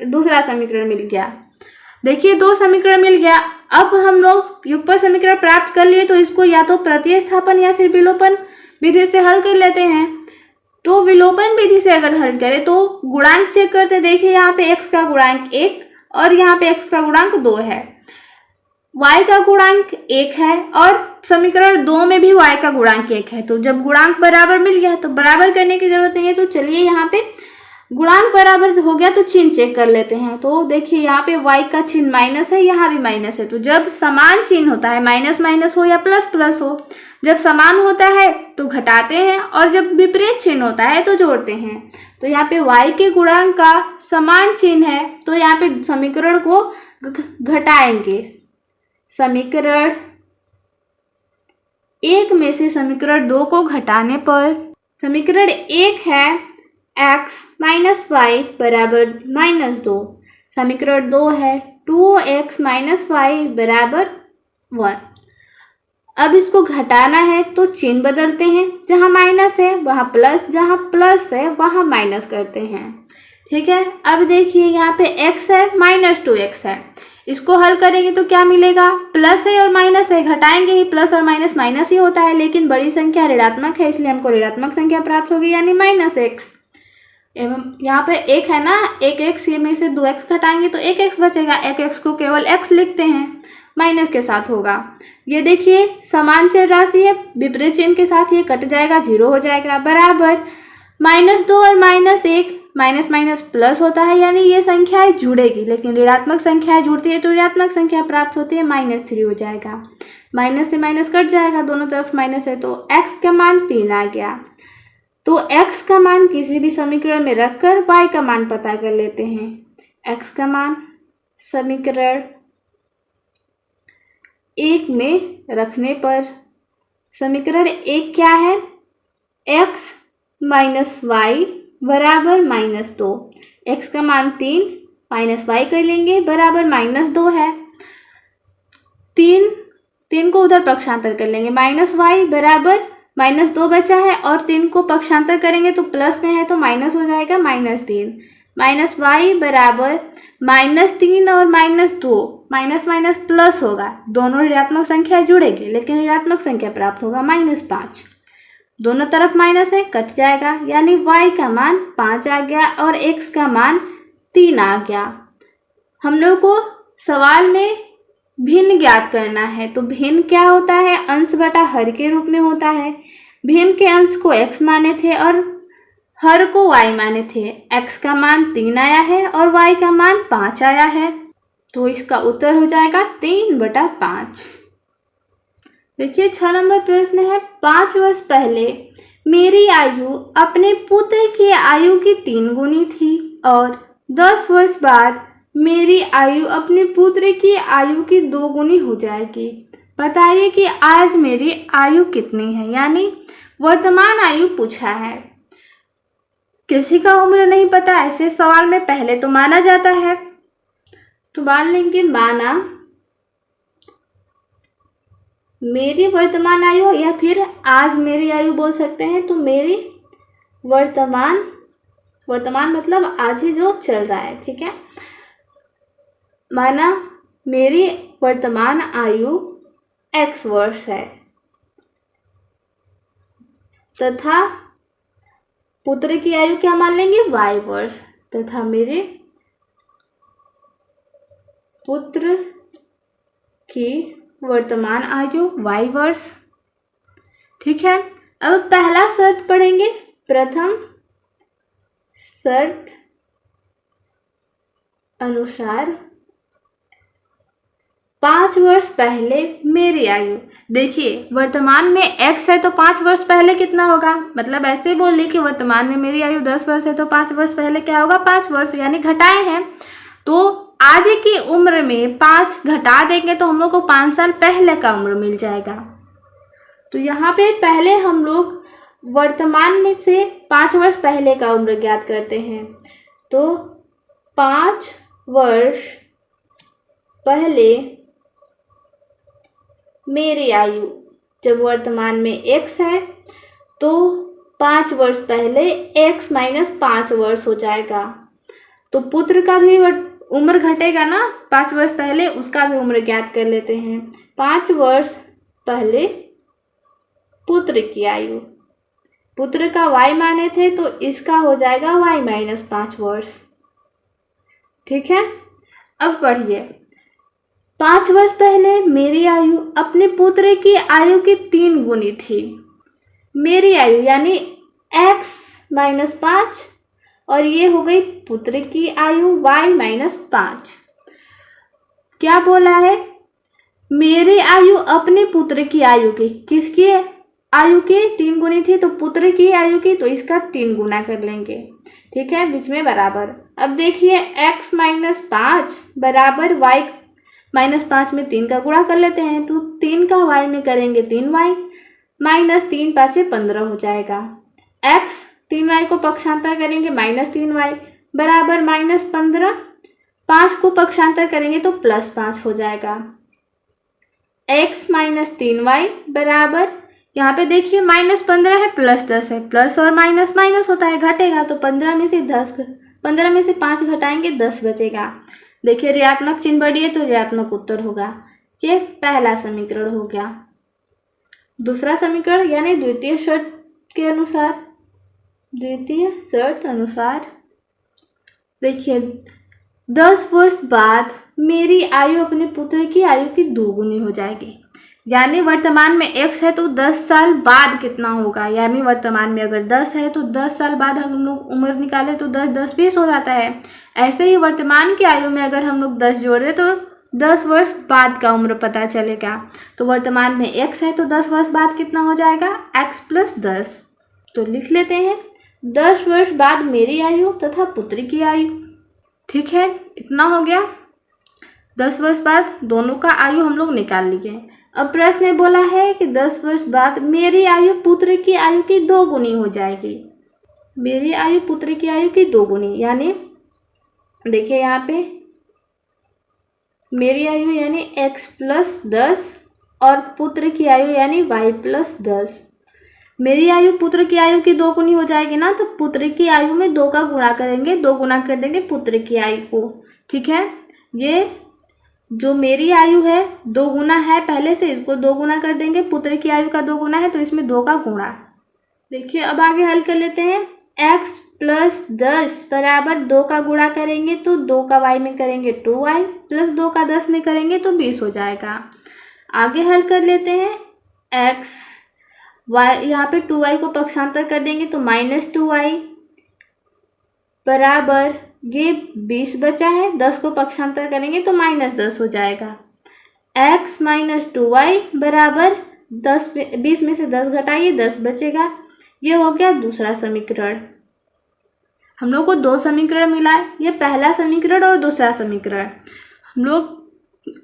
दूसरा समीकरण मिल गया। देखिए, 2 समीकरण मिल गया। अब हम लोग युगपत समीकरण प्राप्त कर लिए तो इसको या तो प्रतिस्थापन या फिर विलोपन विधि से हल कर लेते हैं। तो विलोपन विधि से अगर हल करें तो गुणांक चेक करते। देखिए, यहाँ पे x का गुणांक 1 और यहाँ पे x का गुणांक 2 है, y का गुणांक 1 है और समीकरण 2 में भी y का गुणांक 1 है। तो जब गुणांक बराबर मिल गया तो बराबर करने की जरूरत नहीं है। तो चलिए, यहाँ पे गुणांक बराबर हो गया तो चिन्ह चेक कर लेते हैं। तो देखिए, यहाँ पे y का चिन्ह माइनस है, यहाँ भी माइनस है। तो जब समान चिन्ह होता है, माइनस माइनस हो या प्लस प्लस हो, जब समान होता है तो घटाते हैं और जब विपरीत चिन्ह होता है तो जोड़ते हैं। तो यहाँ पे y के गुणांक का समान चिन्ह है, तो यहाँ पे समीकरण को घटाएंगे। समीकरण 1 में से समीकरण 2 को घटाने पर समीकरण 1 है x माइनस वाई बराबर -2। समीकरण 2 है 2x माइनस वाई बराबर 1। अब इसको घटाना है तो चिन्ह बदलते हैं, जहाँ माइनस है वहाँ प्लस, जहाँ प्लस है वहाँ माइनस करते हैं। ठीक है, अब देखिए, यहाँ पे x है -2x है। इसको हल करेंगे तो क्या मिलेगा? प्लस है और माइनस है, घटाएंगे ही, प्लस और माइनस माइनस ही होता है, लेकिन बड़ी संख्या ऋणात्मक है इसलिए हमको ऋणात्मक संख्या प्राप्त होगी यानी -x। एवं यहाँ पे 1 है ना, 1x, ये में से 2x घटाएंगे तो 1x बचेगा। 1x को केवल x लिखते हैं, माइनस के साथ होगा। ये देखिए, समान चर राशि है, विपरीत चिन्ह के साथ ये कट जाएगा, 0 हो जाएगा बराबर -2 और -1, माइनस माइनस प्लस होता है यानी ये संख्याएं जुड़ेगी, लेकिन ऋणात्मक संख्याएं जुड़ती है तो ऋणात्मक संख्या प्राप्त होती है, -3 हो जाएगा। माइनस से माइनस कट जाएगा, दोनों तरफ माइनस है, तो x का मान 3 आ गया। तो x का मान किसी भी समीकरण में रखकर y का मान पता कर लेते हैं। x का मान समीकरण 1 में रखने पर समीकरण 1 क्या है? x माइनस वाई बराबर -2। x का मान 3 माइनस वाई कर लेंगे बराबर -2 है। 3 को उधर पक्षांतर कर लेंगे, -y बराबर -2 बचा है और 3 को पक्षांतर करेंगे तो प्लस में है तो माइनस हो जाएगा -3। माइनस वाई बराबर -3 और -2, माइनस माइनस प्लस होगा, दोनों ऋणात्मक संख्या जुड़ेगी लेकिन ऋणात्मक संख्या प्राप्त होगा -5। दोनों तरफ माइनस है, कट जाएगा यानी y का मान 5 आ गया और x का मान 3 आ गया। हम लोग को सवाल में भिन्न ज्ञात करना है, तो भिन्न क्या होता है? अंश बटा हर के रूप में होता है। भीम के अंश को x माने थे और हर को y माने थे। x का मान 3 आया है और y का मान 5 आया है, तो इसका उत्तर हो जाएगा 3/5। देखिए 6 नंबर प्रश्न है, 5 वर्ष पहले मेरी आयु अपने पुत्र की आयु की 3 गुनी थी और 10 वर्ष बाद मेरी आयु अपने पुत्र की आयु की 2 गुनी हो जाएगी। बताइए कि आज मेरी आयु कितनी है, यानी वर्तमान आयु पूछा है। किसी का उम्र नहीं पता, ऐसे सवाल में पहले तो माना जाता है, तो मान लेंगे माना मेरी वर्तमान आयु या फिर आज मेरी आयु बोल सकते हैं। तो मेरी वर्तमान मतलब आज ही जो चल रहा है, ठीक है। माना मेरी वर्तमान आयु x वर्ष है तथा पुत्र की आयु क्या मान लेंगे, y वर्ष, तथा मेरे पुत्र की वर्तमान आयु y वर्ष, ठीक है। अब पहला शर्त पढ़ेंगे। प्रथम शर्त अनुसार 5 वर्ष पहले मेरी आयु, देखिए वर्तमान में x है तो 5 वर्ष पहले कितना होगा, मतलब ऐसे बोले कि वर्तमान में मेरी आयु 10 वर्ष है तो 5 वर्ष पहले क्या होगा, 5 वर्ष, यानी घटाए हैं। तो आज की उम्र में 5 घटा देंगे तो हम लोग को 5 साल पहले का उम्र मिल जाएगा। तो यहाँ पे पहले हम लोग वर्तमान में से 5 वर्ष पहले का उम्र ज्ञात करते हैं। तो 5 वर्ष पहले मेरी आयु, जब वर्तमान में x है तो 5 वर्ष पहले x माइनस 5 वर्ष हो जाएगा। तो पुत्र का भी उम्र घटेगा ना, 5 वर्ष पहले उसका भी उम्र ज्ञात कर लेते हैं। 5 वर्ष पहले पुत्र की आयु, पुत्र का y माने थे तो इसका हो जाएगा y माइनस 5 वर्ष, ठीक है। अब पढ़िए, 5 वर्ष पहले मेरी आयु अपने पुत्र की आयु की 3 गुनी थी। मेरी आयु यानी x माइनस 5 और ये हो गई पुत्र की आयु y माइनस 5। क्या बोला है, मेरी आयु अपने पुत्र की आयु की, किसकी आयु की 3 गुनी थी, तो पुत्र की आयु की, तो इसका 3 गुना कर लेंगे, ठीक है, बीच में बराबर। अब देखिए x माइनस 5 बराबर y माइनस 5 में 3 का गुणा कर लेते हैं, तो 3 का y में करेंगे 3y माइनस 3 5 15 हो जाएगा। x 3y को पक्षांतर करेंगे माइनस 3y बराबर माइनस 15, 5 को पक्षांतर करेंगे तो प्लस 5 हो जाएगा। x माइनस 3y बराबर, यहाँ पे देखिए माइनस 15 है प्लस 10 है, प्लस और माइनस माइनस होता है, घटेगा, तो 15 में से 5 घटाएंगे 10 बचेगा। देखिए ऋणात्मक चिन्ह बढ़िए तो ऋणात्मक उत्तर होगा। ये पहला समीकरण हो गया। दूसरा समीकरण यानी द्वितीय शर्त अनुसार देखिए 10 वर्ष बाद मेरी आयु अपने पुत्र की आयु की 2 गुनी हो जाएगी। यानी वर्तमान में x है तो 10 साल बाद कितना होगा, यानी वर्तमान में अगर 10 है तो 10 साल बाद हम लोग उम्र निकाले तो 10 10 20 हो जाता है। ऐसे ही वर्तमान की आयु में अगर हम लोग 10 जोड़ दें तो 10 वर्ष बाद का उम्र पता चलेगा। तो वर्तमान में x है तो 10 वर्ष बाद कितना हो जाएगा, x प्लस 10। तो लिख लेते हैं 10 वर्ष बाद मेरी आयु तथा पुत्र की आयु, ठीक है, इतना हो गया। 10 वर्ष बाद दोनों का आयु हम लोग निकाल लिए। अब प्रश्न में बोला है कि 10 वर्ष बाद मेरी आयु पुत्र की आयु की 2 गुनी हो जाएगी। मेरी आयु पुत्र की आयु की 2 गुनी, यानी देखिए यहाँ पे मेरी आयु यानी x प्लस 10 और पुत्र की आयु यानी y प्लस 10। मेरी आयु पुत्र की आयु की 2 गुनी हो जाएगी ना, तो पुत्र की आयु में 2 का गुणा करेंगे, 2 गुणा कर देंगे पुत्र की आयु को, ठीक है। ये जो मेरी आयु है 2 गुना है पहले से, इसको 2 गुना कर देंगे, पुत्र की आयु का 2 गुना है तो इसमें 2 का गुणा। देखिए अब आगे हल कर लेते हैं। x प्लस 10 बराबर 2 का गुणा करेंगे तो 2 का y में करेंगे 2y प्लस 2 का 10 में करेंगे तो 20 हो जाएगा। आगे हल कर लेते हैं। x वाई, यहाँ पे 2y को पक्षांतर कर देंगे तो -2y बराबर, ये 20 बचा है, 10 को पक्षांतर करेंगे तो -10 हो जाएगा। x - 2y बराबर 10, 20 में से 10 घटाइए 10 बचेगा। ये हो गया दूसरा समीकरण। हम लोग को दो समीकरण मिला है, ये पहला समीकरण और दूसरा समीकरण। हम लोग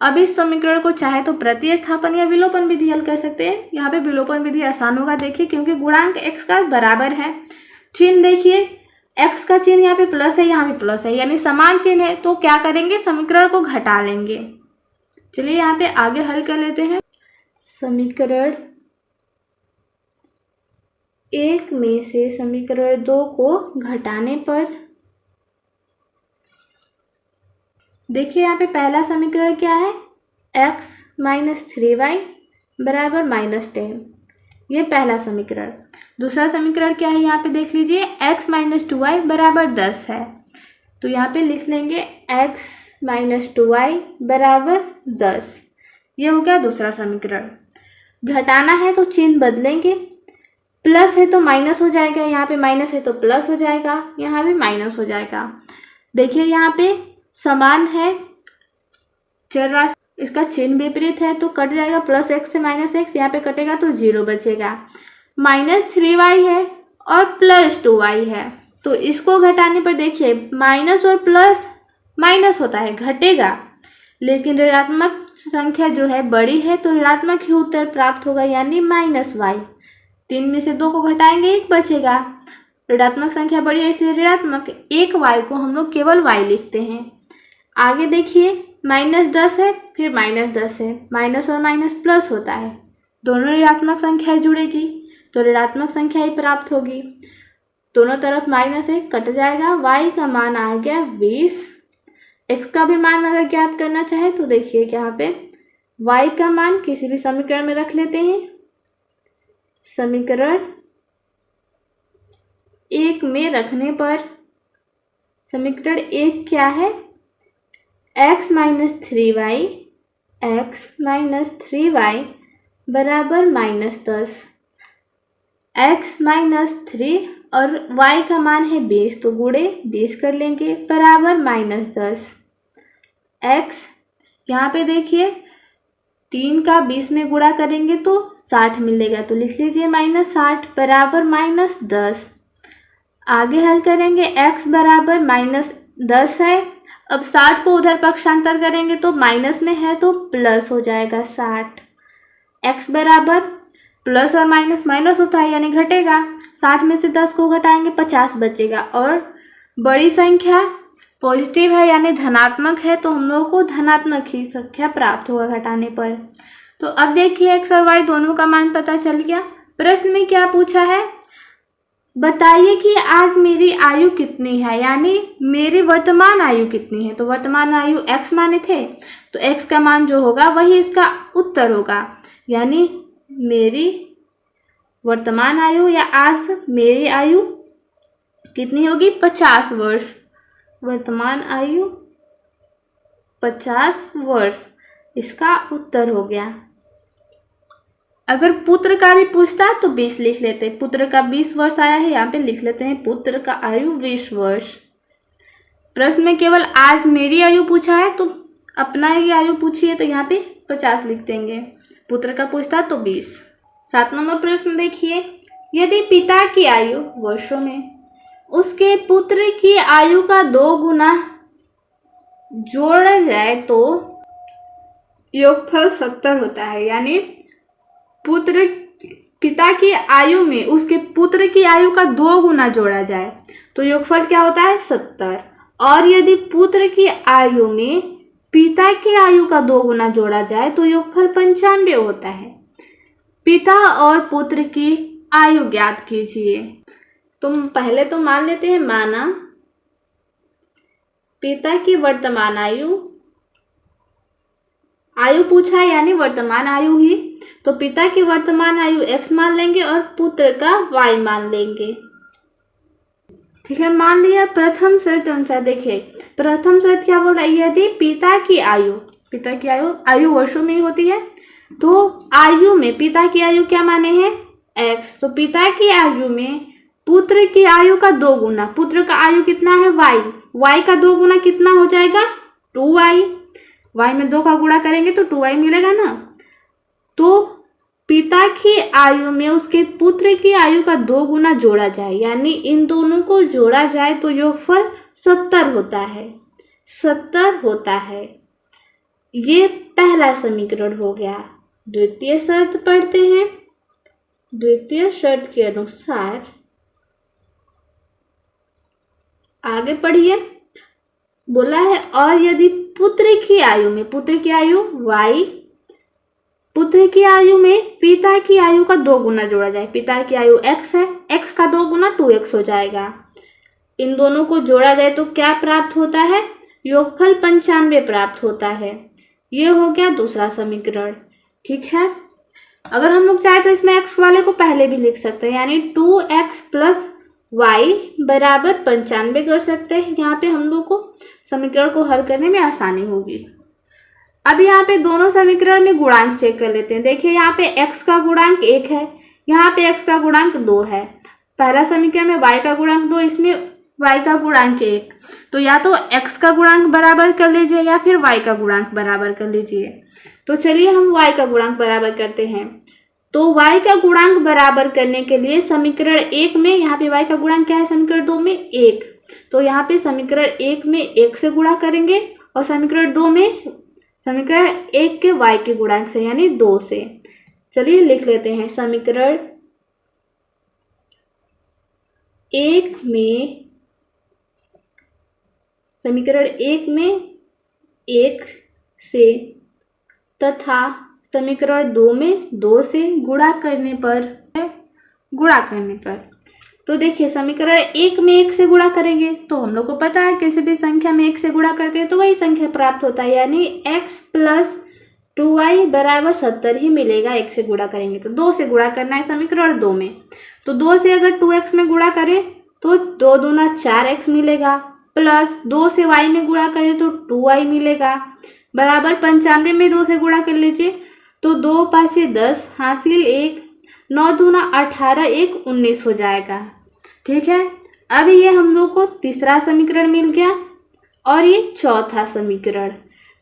अब इस समीकरण को चाहे तो प्रतिस्थापन या विलोपन विधि हल कर सकते हैं। यहाँ पे विलोपन विधि आसान होगा, देखिए, क्योंकि गुणांक x का बराबर है। चिन्ह देखिए, x का चिन्ह यहाँ पे प्लस है, यहाँ पे प्लस है, यानी समान चिन्ह है, तो क्या करेंगे, समीकरण को घटा लेंगे। चलिए यहाँ पे आगे हल कर लेते हैं। समीकरण 1 में से समीकरण 2 को घटाने पर देखिए, यहाँ पे पहला समीकरण क्या है, x - 3y बराबर -10, ये पहला समीकरण। दूसरा समीकरण क्या है, यहाँ पे देख लीजिए, x - 2y बराबर 10 है, तो यहाँ पे लिख लेंगे x - 2y बराबर 10। ये हो गया दूसरा समीकरण। घटाना है तो चिन्ह बदलेंगे, प्लस है तो माइनस हो जाएगा, यहाँ पे माइनस है तो प्लस हो जाएगा, यहाँ भी माइनस हो जाएगा। देखिए यहाँ पे समान है चर राशि, इसका चिन्ह विपरीत है तो कट जाएगा, +x से -x, यहाँ पे कटेगा तो 0 बचेगा। -3y है और +2y है, तो इसको घटाने पर देखिए माइनस और प्लस माइनस होता है, घटेगा, लेकिन ऋणात्मक संख्या जो है बड़ी है तो ऋणात्मक ही उत्तर प्राप्त होगा, यानी -y। 3 में से 2 को घटाएंगे 1 बचेगा, ऋणात्मक संख्या बड़ी है इसलिए ऋणात्मक, 1y को हम लोग केवल y लिखते हैं। आगे देखिए, -10 है, फिर -10 है, माइनस और माइनस प्लस होता है, दोनों ऋणात्मक संख्याएं जुड़ेगी तो ऋणात्मक संख्या ही प्राप्त होगी। दोनों तरफ माइनस है, कट जाएगा, y का मान आ गया 20। x का भी मान अगर ज्ञात करना चाहे तो देखिए यहाँ पे y का मान किसी भी समीकरण में रख लेते हैं। समीकरण 1 में रखने पर समीकरण 1 क्या है, x - 3y बराबर -10। x - 3 और y का मान है 20, तो गुणे 20 कर लेंगे, बराबर -10। x यहाँ पे देखिए 3 का 20 में गुणा करेंगे तो 60 मिलेगा, तो लिख लीजिए -60 बराबर -10। आगे हल करेंगे, x बराबर -10 है, अब 60 को उधर पक्षांतर करेंगे तो माइनस में है तो प्लस हो जाएगा 60। x बराबर प्लस और माइनस माइनस होता है यानी घटेगा, 60 में से 10 को घटाएंगे 50 बचेगा, और बड़ी संख्या पॉजिटिव है यानी धनात्मक है तो हम लोगों को धनात्मक ही संख्या प्राप्त होगा घटाने पर। तो अब देखिए x और y दोनों का मान पता चल गया। प्रश्न में क्या पूछा है, बताइए कि आज मेरी आयु कितनी है, यानी मेरी वर्तमान आयु कितनी है। तो वर्तमान आयु x माने थे तो x का मान जो होगा वही इसका उत्तर होगा, यानी मेरी वर्तमान आयु या आज मेरी आयु कितनी होगी, 50 वर्ष। वर्तमान आयु 50 वर्ष इसका उत्तर हो गया। अगर पुत्र का भी पूछता तो 20 लिख लेते, पुत्र का 20 वर्ष आया है, यहाँ पे लिख लेते हैं पुत्र का आयु 20 वर्ष। प्रश्न में केवल आज मेरी आयु पूछा है तो अपना ही आयु पूछी है तो यहाँ पे 50 लिख देंगे, पुत्र का पूछता तो 20। 7 नंबर प्रश्न देखिए, यदि पिता की आयु वर्षों में उसके पुत्र की आयु का 2 गुना जोड़ा जाए तो योगफल 70 होता है, यानी पिता की आयु में उसके पुत्र की आयु का 2 गुना जोड़ा जाए तो योगफल क्या होता है, 70। और यदि पुत्र की आयु में पिता की आयु का 2 गुना जोड़ा जाए तो योगफल 95 होता है। पिता और पुत्र की आयु ज्ञात कीजिए। तो पहले तो मान लेते हैं, माना पिता की वर्तमान आयु पूछा है यानी वर्तमान आयु ही, तो पिता की वर्तमान आयु x मान लेंगे और पुत्र का y मान लेंगे। ठीक है, मान लिया। प्रथम शर्त अनुसार देखिए, प्रथम शर्त क्या बोल रहा है, यदि पिता की आयु वर्षों में ही होती है तो आयु में पिता की आयु क्या माने हैं, x। तो पिता की आयु में पुत्र की आयु का 2 गुना, पुत्र का आयु कितना है y, y का 2 गुना कितना हो जाएगा 2y, y में 2 का गुणा करेंगे तो 2y मिलेगा ना। तो पिता की आयु में उसके पुत्र की आयु का 2 गुना जोड़ा जाए, यानी इन दोनों को जोड़ा जाए तो योगफल 70 होता है, 70 होता है। ये पहला समीकरण हो गया। द्वितीय शर्त पढ़ते हैं। द्वितीय शर्त के अनुसार आगे पढ़िए, बोला है और यदि पुत्र की आयु में, पुत्र की आयु y, पुत्र की आयु में पिता की आयु का 2 गुना जोड़ा जाए, पिता की आयु x है, x का 2 गुना 2x हो जाएगा। इन दोनों को जोड़ा जाए तो क्या प्राप्त होता है, योगफल 95 प्राप्त होता है। ये हो गया दूसरा समीकरण, ठीक है। अगर हम लोग चाहे तो इसमें x वाले को पहले भी लिख सकते हैं, यानी 2x प्लस y बराबर 95 कर सकते हैं। यहाँ पे हम लोग को समीकरण को हल करने में आसानी होगी। अब यहाँ पे दोनों समीकरण में गुणांक चेक कर लेते हैं। देखिए यहाँ पे x का गुणांक 1 है, यहाँ पे x का गुणांक 2 है। पहला समीकरण में y का गुणांक 2, इसमें y का गुणांक 1। तो या तो x का गुणांक बराबर कर लीजिए या फिर y का गुणांक बराबर कर लीजिए। तो चलिए हम y का गुणांक बराबर करते हैं। तो y का गुणांक बराबर करने के लिए समीकरण 1 में, यहाँ पे y का गुणांक क्या है समीकरण 2 में 1, तो यहाँ पे समीकरण 1 में 1 से गुणा करेंगे और समीकरण 2 में समीकरण 1 के y के गुणांक से यानी 2 से। चलिए लिख लेते हैं, समीकरण 1 में 1 से तथा समीकरण 2 में 2 से गुणा करने पर तो देखिए समीकरण 1 में 1 से गुणा करेंगे तो हम लोग को पता है किसी भी संख्या में 1 से गुणा करते हैं तो वही संख्या प्राप्त होता है, यानी x प्लस 2y बराबर 70 ही मिलेगा। 1 से गुणा करेंगे तो 2 से गुणा करना है समीकरण 2 में, तो 2 से अगर 2x में गुणा करें तो 2 दूना 4x मिलेगा, प्लस 2 से y में गुणा करें तो 2y मिलेगा, बराबर 95 में 2 से गुणा कर लीजिए तो 2 5 10 हासिल 1, 9 दूना 18, 1 19 हो जाएगा। ठीक है, अब ये हम लोग को तीसरा समीकरण मिल गया और ये चौथा समीकरण।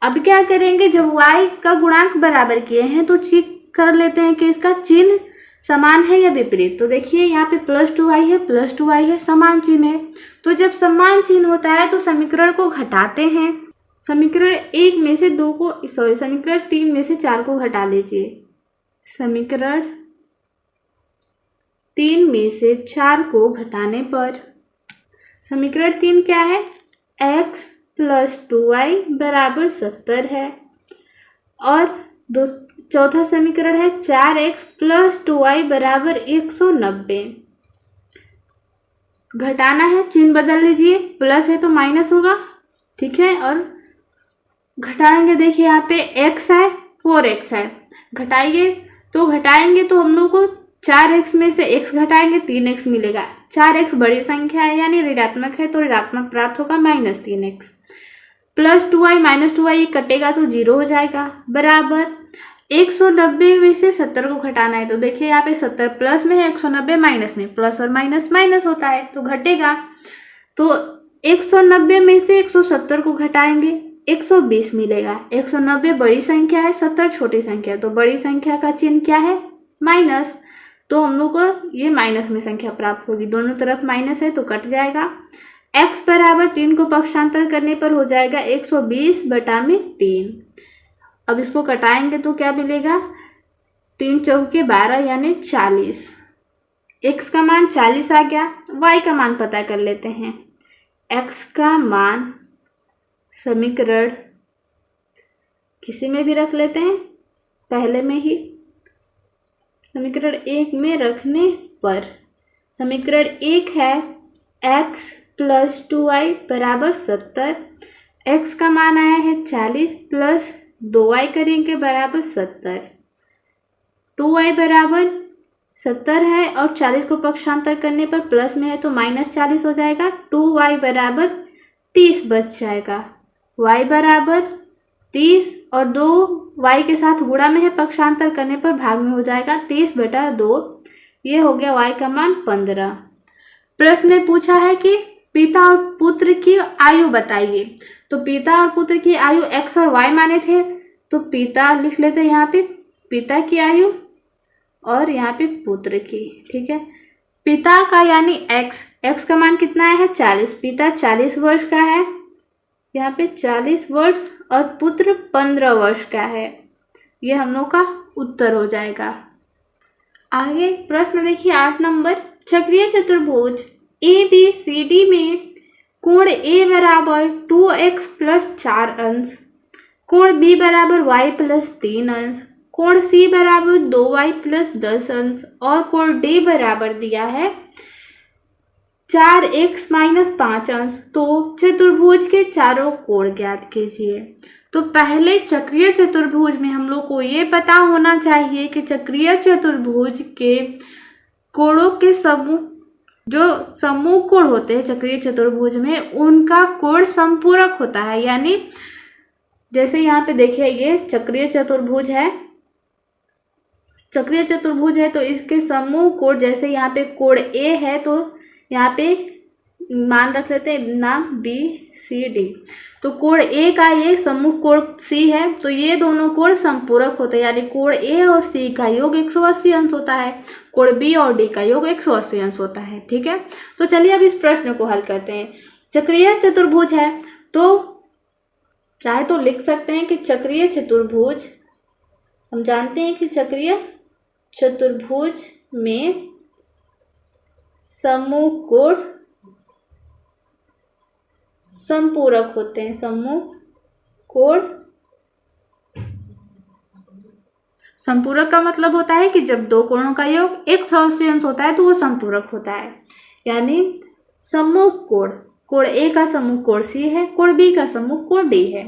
अब क्या करेंगे, जब y का गुणांक बराबर किए हैं तो चेक कर लेते हैं कि इसका चिन्ह समान है या विपरीत। तो देखिए यहाँ पे प्लस 2y है, प्लस 2y है, समान चिन्ह है। तो जब समान चिन्ह होता है तो समीकरण को घटाते हैं। समीकरण 1 में से 2 को समीकरण 3 में से 4 को घटा लीजिए। समीकरण 3 में से 4 को घटाने पर समीकरण 3 क्या है, x प्लस 2y बराबर 70 है। और चौथा समीकरण है 4x प्लस 2y बराबर 190। घटाना है, चिन्ह बदल लीजिए, प्लस है तो माइनस होगा। ठीक है, और घटाएंगे, देखिए यहाँ पे x है, 4x है, घटाएंगे तो हम लोग को 4x में से x घटाएंगे 3x मिलेगा। 4x बड़ी संख्या है यानी ऋणात्मक है तो ऋणात्मक प्राप्त होगा -3x। Plus 2y minus 2y कटेगा तो 0 हो जाएगा, बराबर 190 में से 70 को घटाना है। तो देखिए यहाँ पे 70 प्लस में है, 190 माइनस में, प्लस और माइनस माइनस होता है तो घटेगा। तो 190 में से 170 को घटाएंगे, 120 मिलेगा। 190 बड़ी संख्या है, 70 छोटी संख्या है, तो बड़ी संख्या का चिन्ह क्या है, माइनस। तो हम लोग को ये माइनस में संख्या प्राप्त होगी, दोनों तरफ माइनस है तो कट जाएगा। x बराबर 3 को पक्षांतर करने पर हो जाएगा 120 बटा में 3। अब इसको कटाएंगे तो क्या मिलेगा, 3 चौके 12 यानी 40। x का मान 40 आ गया। y का मान पता कर लेते हैं। x का मान समीकरण किसी में भी रख लेते हैं, पहले में ही समीकरण 1 में रखने पर समीकरण 1 है x प्लस 2y बराबर 70। x का मान आया है 40 प्लस 2y करेंगे बराबर 70। 2y बराबर 70 है और 40 को पक्षांतर करने पर प्लस में है तो -40 हो जाएगा। 2y बराबर 30 बच जाएगा। y बराबर 30 और 2 y के साथ गुणा में है, पक्षांतर करने पर भाग में हो जाएगा 30 बटा 2 ये हो गया y का मान 15। प्रश्न में पूछा है कि पिता और पुत्र की आयु बताइए। तो पिता और पुत्र की आयु x और y माने थे, तो पिता लिख लेते हैं यहाँ पे पिता की आयु और यहाँ पे पुत्र की। ठीक है, पिता का यानी x का मान कितना है 40, पिता 40 वर्ष का है, यहाँ पे 40 वर्ष, और पुत्र 15 वर्ष का है। ये हम लोग का उत्तर हो जाएगा। आगे प्रश्न देखिए 8 नंबर, चक्रीय चतुर्भुज ABCD में कोण A बराबर 2x प्लस 4 अंश, कोण B बराबर y प्लस 3 अंश, कोण C बराबर 2y प्लस 10 अंश और कोण D बराबर दिया है 4x माइनस 5 अंश। तो चतुर्भुज के चारों कोण ज्ञात कीजिए। तो पहले चक्रीय चतुर्भुज में हम लोग को ये पता होना चाहिए कि चक्रीय चतुर्भुज के कोणों के समूह, जो समूह कोण होते हैं चक्रीय चतुर्भुज में, उनका कोण संपूरक होता है। यानी जैसे यहाँ पे देखिए ये चक्रीय चतुर्भुज है, चक्रीय चतुर्भुज है तो इसके समूह कोण, जैसे यहाँ पे कोण A है तो यहाँ पे मान रख लेते हैं नाम BCD। तो कोण A का ये समूह कोण C है, तो ये दोनों कोण संपूरक होते हैं, यानी कोण A और C का योग 180 अंश होता है, कोण B और D का योग 180 अंश होता है। ठीक है, तो चलिए अब इस प्रश्न को हल करते हैं। चक्रीय चतुर्भुज है तो चाहे तो लिख सकते हैं कि चक्रीय चतुर्भुज, हम जानते हैं कि चक्रीय चतुर्भुज में समूह कोण संपूरक होते हैं। समूह कोण संपूरक का मतलब होता है कि जब दो कोणों का योग 180 अंश होता है तो वो संपूरक होता है। यानी समूह कोण, कोण A का समूह कोण C है, कोण B का समूह कोण D है।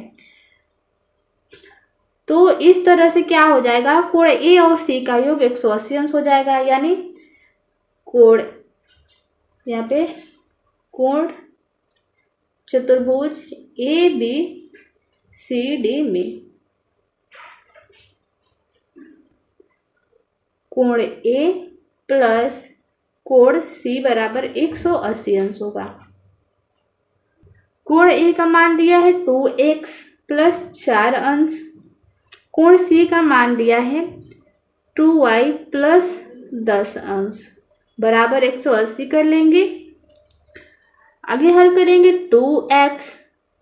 तो इस तरह से क्या हो जाएगा, कोण A और C का योग 180 अंश हो जाएगा। यानी कोण, यहाँ पे कोण चतुर्भुज ABCD में कोण A प्लस कोण C बराबर 180 अंश होगा। कोण A का मान दिया है 2x प्लस 4 अंश, कोण C का मान दिया है 2y प्लस 10 अंश बराबर 180 कर लेंगे। आगे हल करेंगे 2x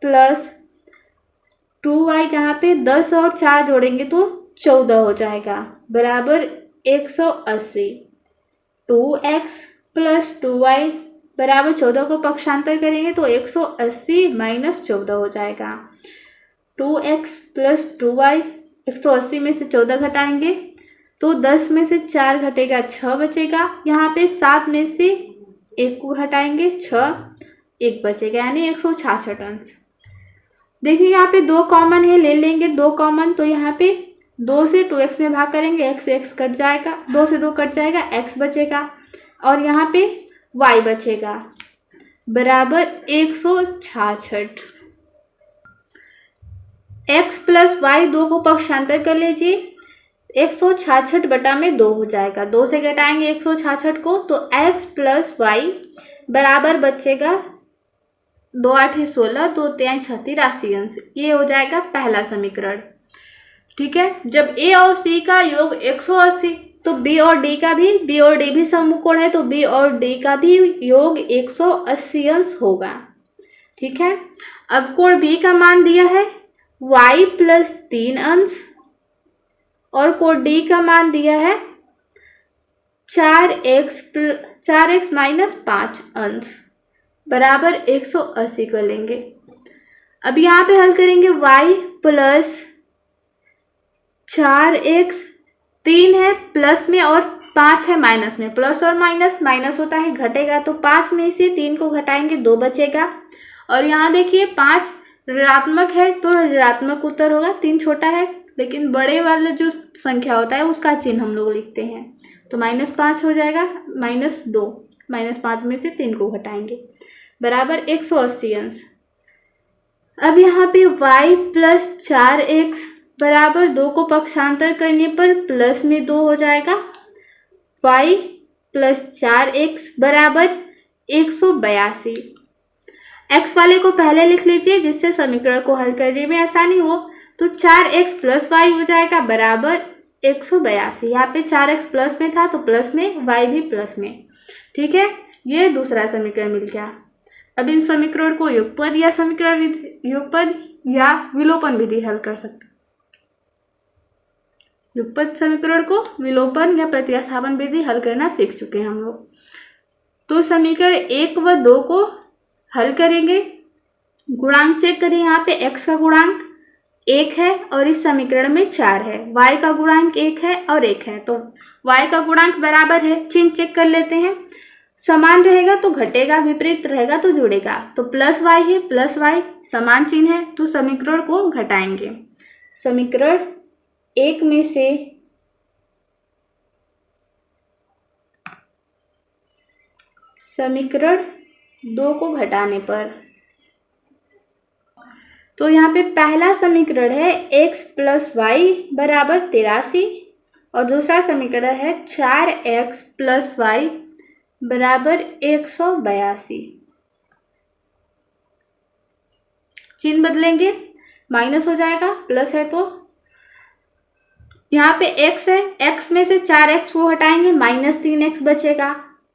प्लस 2y, यहाँ पे 10 और 4 जोड़ेंगे तो 14 हो जाएगा बराबर 180। 2x प्लस 2y बराबर 14 को पक्षांतर करेंगे तो 180 माइनस 14 हो जाएगा। 2x प्लस 2y, 180 में से 14 घटाएंगे तो 10 में से 4 घटेगा 6 बचेगा। यहाँ पे 7 में से 1 को घटाएंगे 6, 1 बचेगा, यानी 166 अंश। देखिए यहाँ पे 2 कॉमन है, ले लेंगे 2 कॉमन, तो यहाँ पे 2 से 2x में भाग करेंगे, x से x कट जाएगा, 2 से 2 कट जाएगा, x बचेगा और यहाँ पे y बचेगा बराबर 166। x प्लस वाई 2 को पक्षांतर कर लीजिए, 166 बटा में 2 हो जाएगा, 2 से घटाएंगे 166 को तो x प्लस वाई बराबर बचेगा 2 8 16, 2 3 36 राशि अंश। ये हो जाएगा पहला समीकरण। ठीक है, जब A और C का योग 180 तो B और D का भी, B और D भी समूह कोण है तो B और D का भी योग 180 अंश होगा। ठीक है, अब कोण B का मान दिया है y प्लस 3 अंश और कोण D का मान दिया है 4x माइनस 5 अंश बराबर 180 कर लेंगे। अब यहाँ पे हल करेंगे y प्लस 4x, 3 है प्लस में और 5 है माइनस में, प्लस और माइनस, माइनस होता है घटेगा तो 5 में से 3 को घटाएंगे 2 बचेगा। और यहाँ देखिए 5 ऋणात्मक है तो ऋणात्मक उत्तर होगा, 3 छोटा है लेकिन बड़े वाला जो संख्या होता है उसका चिन्ह हम लोग लिखते हैं, तो -5 हो जाएगा, -2, -5 में से 3 को घटाएंगे बराबर 180 अंश। अब यहाँ पे y प्लस 4x बराबर 2 को पक्षांतर करने पर प्लस में 2 हो जाएगा, y प्लस 4x बराबर 182। x वाले को पहले लिख लीजिए जिससे समीकरण को हल करने में आसानी हो। तो 4x प्लस वाई हो जाएगा बराबर 182। यहाँ पे 4x प्लस में था तो प्लस में, y भी प्लस में। ठीक है, ये दूसरा समीकरण मिल गया। अब इन समीकरण को युगपद या विलोपन विधि हल कर सकते हैं। युगपद समीकरण को विलोपन या प्रतिस्थापन विधि हल करना सीख चुके हैं हम लोग। तो समीकरण 1 व 2 को हल करेंगे। गुणांक चेक करें, यहाँ पे x का गुणांक 1 है और इस समीकरण में 4 है। y का गुणांक 1 है और 1 है, तो y का गुणांक बराबर है। चिन्ह चेक कर लेते हैं, समान रहेगा तो घटेगा, विपरीत रहेगा तो जुड़ेगा। तो प्लस y है, प्लस y समान चिन्ह है तो समीकरण को घटाएंगे। समीकरण 1 में से समीकरण 2 को घटाने पर, तो यहाँ पे पहला समीकरण है x प्लस वाई बराबर 83 और दूसरा समीकरण है 4x प्लस वाई बराबर 182। चिन्ह बदलेंगे, माइनस हो जाएगा, प्लस है तो यहाँ पे x है, x में से 4x को हटाएंगे, माइनस 3x बचेगा,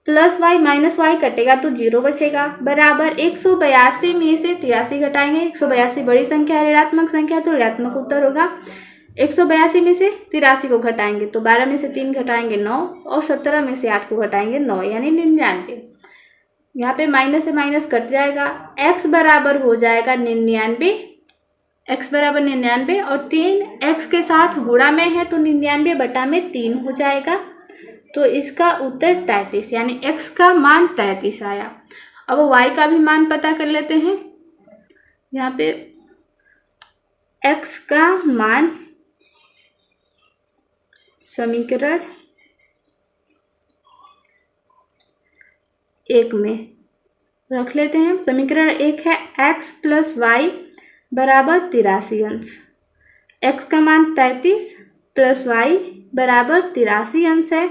प्लस वाई माइनस वाई कटेगा तो 0 बचेगा बराबर 182 में से 83 घटाएंगे। 182 बड़ी संख्या है, ऋणात्मक संख्या, तो ऋणात्मक उत्तर होगा। 182 में से 83 को घटाएंगे तो 12 में से 3 घटाएंगे 9 और 17 में से 8 को घटाएंगे 9 यानी 99। यहाँ पे माइनस से माइनस कट जाएगा, x बराबर हो जाएगा 99, x बराबर 99 और 3 x के साथ गुणा में है तो 99 बटा में 3 हो जाएगा। तो इसका उत्तर 33 यानी x का मान 33 आया। अब y का भी मान पता कर लेते हैं। यहाँ पे x का मान समीकरण 1 में रख लेते हैं। समीकरण 1 है x प्लस वाई बराबर 83 अंश। x का मान 33 प्लस वाई बराबर 83 अंश है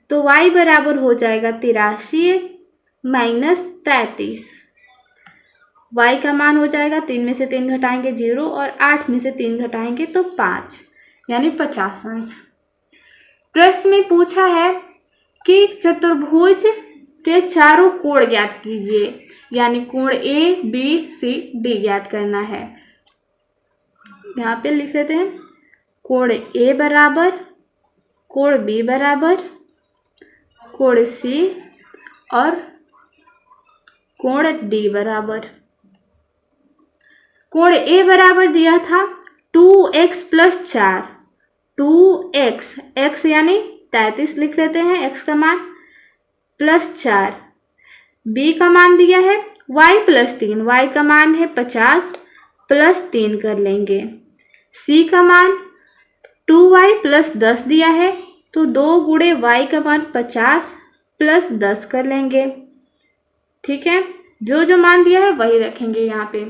तो y बराबर हो जाएगा 83 माइनस 33। y का मान हो जाएगा 3 में से 3 घटाएंगे 0 और 8 में से 3 घटाएंगे तो 5 यानी 50 अंश। प्रश्न में पूछा है कि चतुर्भुज के चारों कोण ज्ञात कीजिए, यानी कोण A, B, C, D ज्ञात करना है। यहाँ पे लिख लेते हैं, कोण A बराबर, कोण B बराबर, कोण C और कोण D बराबर। कोण A बराबर दिया था 2x प्लस 4, 2x, x यानी 33 लिख लेते हैं x का मान, प्लस 4। B का मान दिया है y प्लस 3, y का मान है 50 प्लस 3 कर लेंगे। C का मान 2y प्लस 10 दिया है तो 2 गुणे y का मान 50 प्लस 10 कर लेंगे। ठीक है, जो जो मान दिया है वही रखेंगे यहाँ पे।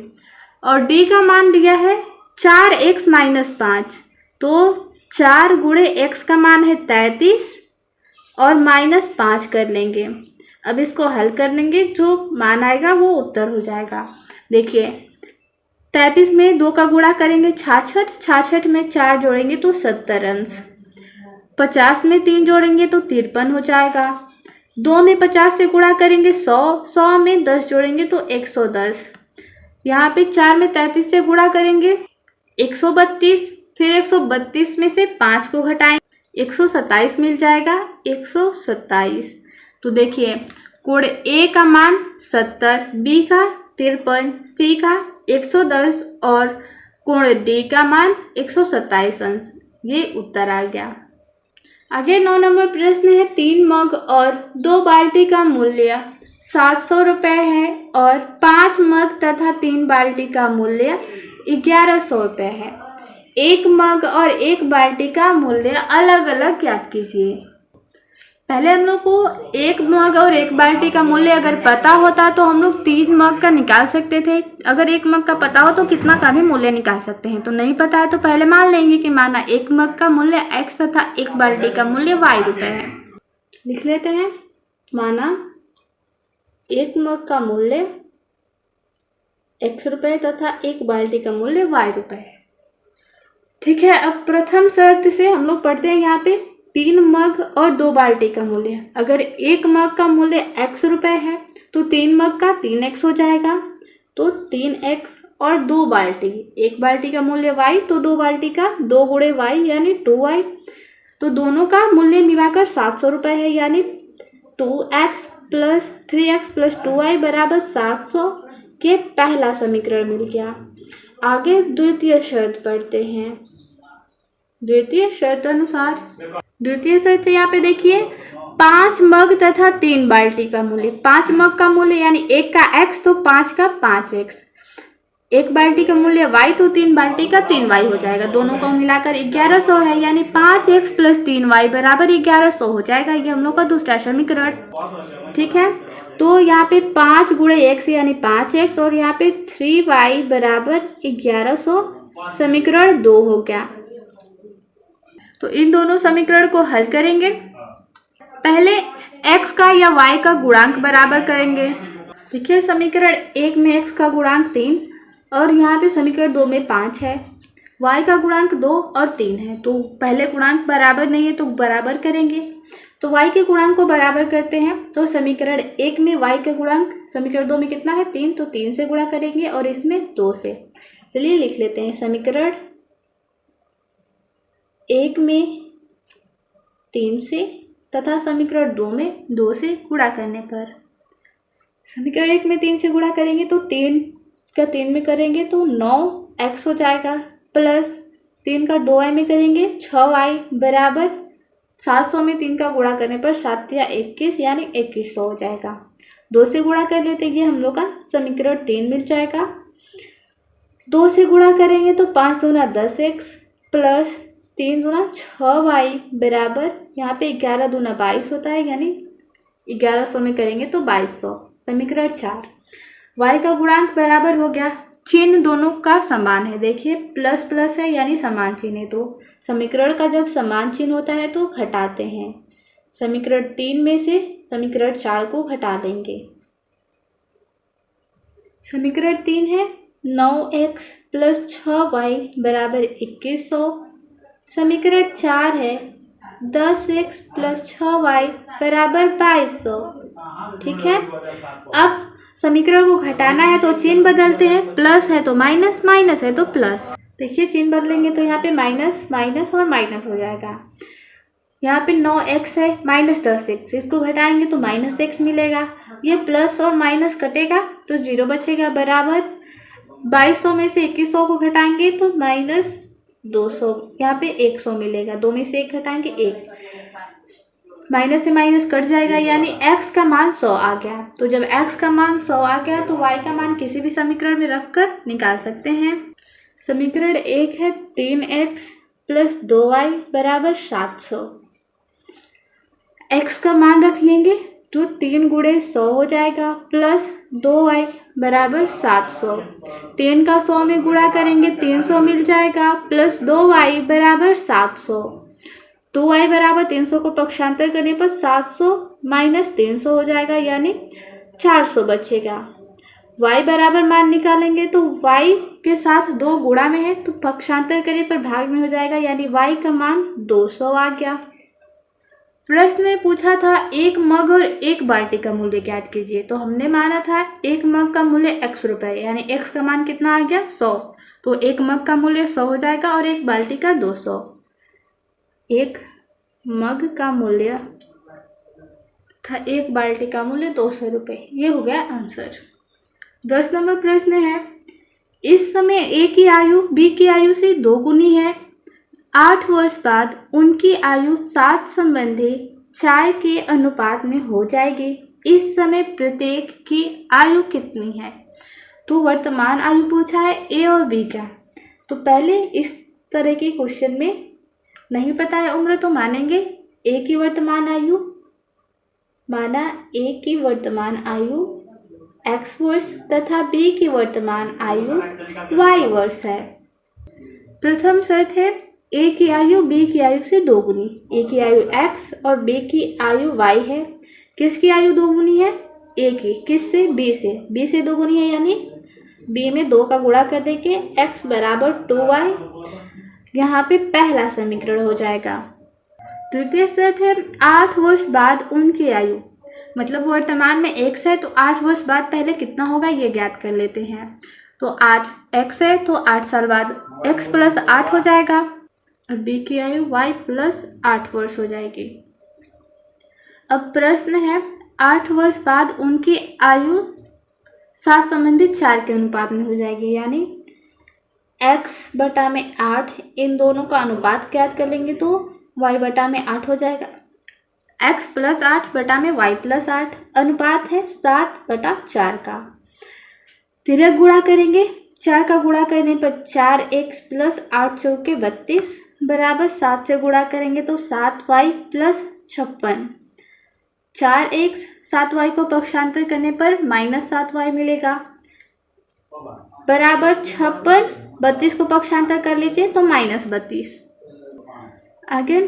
और D का मान दिया है 4x माइनस 5, तो 4 गुणे x का मान है 33 और माइनस 5 कर लेंगे। अब इसको हल कर लेंगे, जो मान आएगा वो उत्तर हो जाएगा। देखिए 33 में 2 का गुणा करेंगे 66, 66 में 4 जोड़ेंगे तो 70 अंश, 50 में 3 जोड़ेंगे तो 53 हो जाएगा। 2 में 50 से गुणा करेंगे 100, 100 में 10 जोड़ेंगे तो 110। यहाँ पे 4 में 33 से गुणा करेंगे 132, फिर 132 में से 5 को घटाएंगे 127 मिल जाएगा, 127। तो देखिए कोण A का मान 70, B का 53, C का 110 और कोण D का मान 127 अंश। ये उत्तर आ गया। आगे 9 नंबर प्रश्न है, 3 मग और 2 बाल्टी का मूल्य 700 रुपये है और 5 मग तथा 3 बाल्टी का मूल्य 1100 रुपये है। 1 मग और 1 बाल्टी का मूल्य अलग अलग ज्ञात कीजिए। पहले हम लोग को 1 मग और 1 बाल्टी का मूल्य अगर पता होता तो हम लोग 3 मग का निकाल सकते थे। अगर 1 मग का पता हो तो कितना का भी मूल्य निकाल सकते हैं। तो नहीं पता है तो पहले मान लेंगे कि माना 1 मग का मूल्य x तथा 1 बाल्टी का मूल्य y रुपये है। लिख लेते हैं। माना 1 मग का मूल्य x रुपये तथा 1 बाल्टी का मूल्य y रुपये है। ठीक है, अब प्रथम शर्त से हम लोग पढ़ते हैं यहाँ पे 3 मग और 2 बाल्टी का मूल्य। अगर 1 मग का मूल्य x रुपये है तो 3 मग का 3x हो जाएगा, तो 3x और 2 बाल्टी, 1 बाल्टी का मूल्य y तो 2 बाल्टी का 2 गुणे y यानी 2y, तो दोनों का मूल्य मिलाकर 700 रुपये है, यानी 2x plus 3x plus 2y बराबर 700 के पहला समीकरण मिल गया। आगे द्वितीय शर्त पढ़ते हैं। द्वितीय शर्त अनुसार, द्वितीय शर्त यहाँ पे देखिए 5 मग तथा 3 बाल्टी का मूल्य। 5 मग का मूल्य यानी 1 का x तो 5 का 5x, 1 बाल्टी का मूल्य y तो 3 बाल्टी का 3y हो जाएगा। दोनों को मिलाकर 1100 है, यानी 5x प्लस 3y बराबर 1100 हो जाएगा। ये हम लोग का दूसरा समीकरण। ठीक है, तो यहाँ पे 5 गुणे x यानी 5x और यहाँ पे 3y बराबर 1100, समीकरण 2 हो गया। तो इन दोनों समीकरण को हल करेंगे। पहले x का या y का गुणांक बराबर करेंगे। देखिए समीकरण 1 में x का गुणांक 3 और यहाँ पे समीकरण 2 में 5 है, y का गुणांक 2 और 3 है, तो पहले गुणांक बराबर नहीं है तो बराबर करेंगे। तो y के गुणांक को बराबर करते हैं, तो समीकरण 1 में y का गुणांक समीकरण 2 में कितना है 3, तो 3 से गुणा करेंगे और इसमें 2 से। चलिए लिख लेते हैं, समीकरण 1 में 3 से तथा समीकरण 2 में 2 से गुणा करने पर, समीकरण 1 में 3 से गुणा करेंगे तो 3 का 3 में करेंगे तो 9x हो जाएगा, प्लस 3 का 2y में करेंगे 6y बराबर 700 में 3 का गुणा करने पर 7 या 21 यानी 2100 हो जाएगा। 2 से गुणा कर लेते हैं, ये हम लोग का समीकरण 3 मिल जाएगा। 2 से गुणा करेंगे तो 5 दूना 10x प्लस 3 दूना 6y बराबर यहाँ पे 11 दूना 22 होता है, यानी 1100 में करेंगे तो 2200। समीकरण 4, y का गुणांक बराबर हो गया, चिन्ह दोनों का समान है। देखिए प्लस प्लस है यानी समान चिन्ह है, तो समीकरण का जब समान चिन्ह होता है तो घटाते हैं। समीकरण 3 में से समीकरण 4 को घटा देंगे। समीकरण 3 है 9x प्लस 6y बराबर 2100। समीकरण 4 है 10x प्लस 6y बराबर 2200। ठीक है, अब समीकरण को घटाना है तो चिन्ह बदलते हैं, प्लस है तो माइनस, माइनस है तो प्लस। देखिए चिन्ह बदलेंगे तो यहाँ पे माइनस माइनस और माइनस हो जाएगा। यहाँ पे 9x है माइनस 10x, इसको घटाएंगे तो माइनस x मिलेगा। ये प्लस और माइनस कटेगा तो 0 बचेगा, बराबर 2200 में से 2100 को घटाएंगे तो माइनस 200, यहाँ पे 100 मिलेगा। 2 में से 1 घटाएंगे 1, माइनस से माइनस कट जाएगा, यानी x का मान 100 आ गया। तो जब x का मान 100 आ गया तो y का मान किसी भी समीकरण में रखकर निकाल सकते हैं। समीकरण 1 है 3x प्लस 2y बराबर 700। x का मान रख लेंगे तो 3 गुणे 100 हो जाएगा, प्लस 2y बराबर 700। 3 का 100 में गुणा करेंगे 300 मिल जाएगा, प्लस 2y बराबर 700। 2y बराबर 300 को पक्षांतर करने पर 700 माइनस 300 हो जाएगा, यानी 400 बचेगा। y बराबर मान निकालेंगे तो y के साथ 2 गुणा में है तो पक्षांतर करने पर भाग में हो जाएगा, यानी y का मान 200 आ गया। प्रश्न में पूछा था 1 मग और 1 बाल्टी का मूल्य ज्ञात कीजिए, तो हमने माना था 1 मग का मूल्य x रुपये, यानी x का मान कितना आ गया 100, तो 1 मग का मूल्य 100 हो जाएगा और 1 बाल्टी का 200। 1 मग का मूल्य था 1 बाल्टी का मूल्य 200 रुपये। ये हो गया आंसर। 10 नंबर प्रश्न है, इस समय a की आयु b की आयु से 2 गुनी है। 8 वर्ष बाद उनकी आयु 7 संबंधी 4 के अनुपात में हो जाएगी। इस समय प्रत्येक की आयु कितनी है? तो वर्तमान आयु पूछा है a और b का। तो पहले इस तरह के क्वेश्चन में नहीं पता है उम्र तो मानेंगे a की वर्तमान आयु, माना a की वर्तमान आयु x वर्ष तथा b की वर्तमान आयु y वर्ष है। प्रथम शर्त है ए की आयु बी की आयु से दोगुनी, ए की आयु x और b की आयु y है। किसकी आयु दोगुनी है? ए की। किससे? b से। b से दोगुनी है यानी b में 2 का गुणा कर देंगे, x बराबर 2y। यहाँ पे पहला समीकरण हो जाएगा। द्वितीय शर्त है 8 वर्ष बाद उनकी आयु, मतलब वर्तमान में x है तो 8 वर्ष बाद पहले कितना होगा ये ज्ञात कर लेते हैं। तो आज x है तो 8 साल बाद x प्लस 8 हो जाएगा और b की आयु y प्लस 8 वर्ष हो जाएगी। अब प्रश्न है 8 वर्ष बाद उनकी आयु 7 संबंधित 4 के अनुपात में हो जाएगी, यानी x बटा में 8, इन दोनों का अनुपात ज्ञात कर लेंगे तो y बटा में 8 हो जाएगा। x प्लस 8 बटा में y प्लस 8 अनुपात है 7 बटा 4 का। तिरक गुणा करेंगे, 4 का गुणा करने पर 4x प्लस 8 चौके 32 बराबर 7 से गुणा करेंगे तो 7y प्लस 56। 4x 7y को पक्षांतर करने पर माइनस 7y मिलेगा बराबर 56। 32 को पक्षांतर कर लीजिए तो माइनस 32। आगे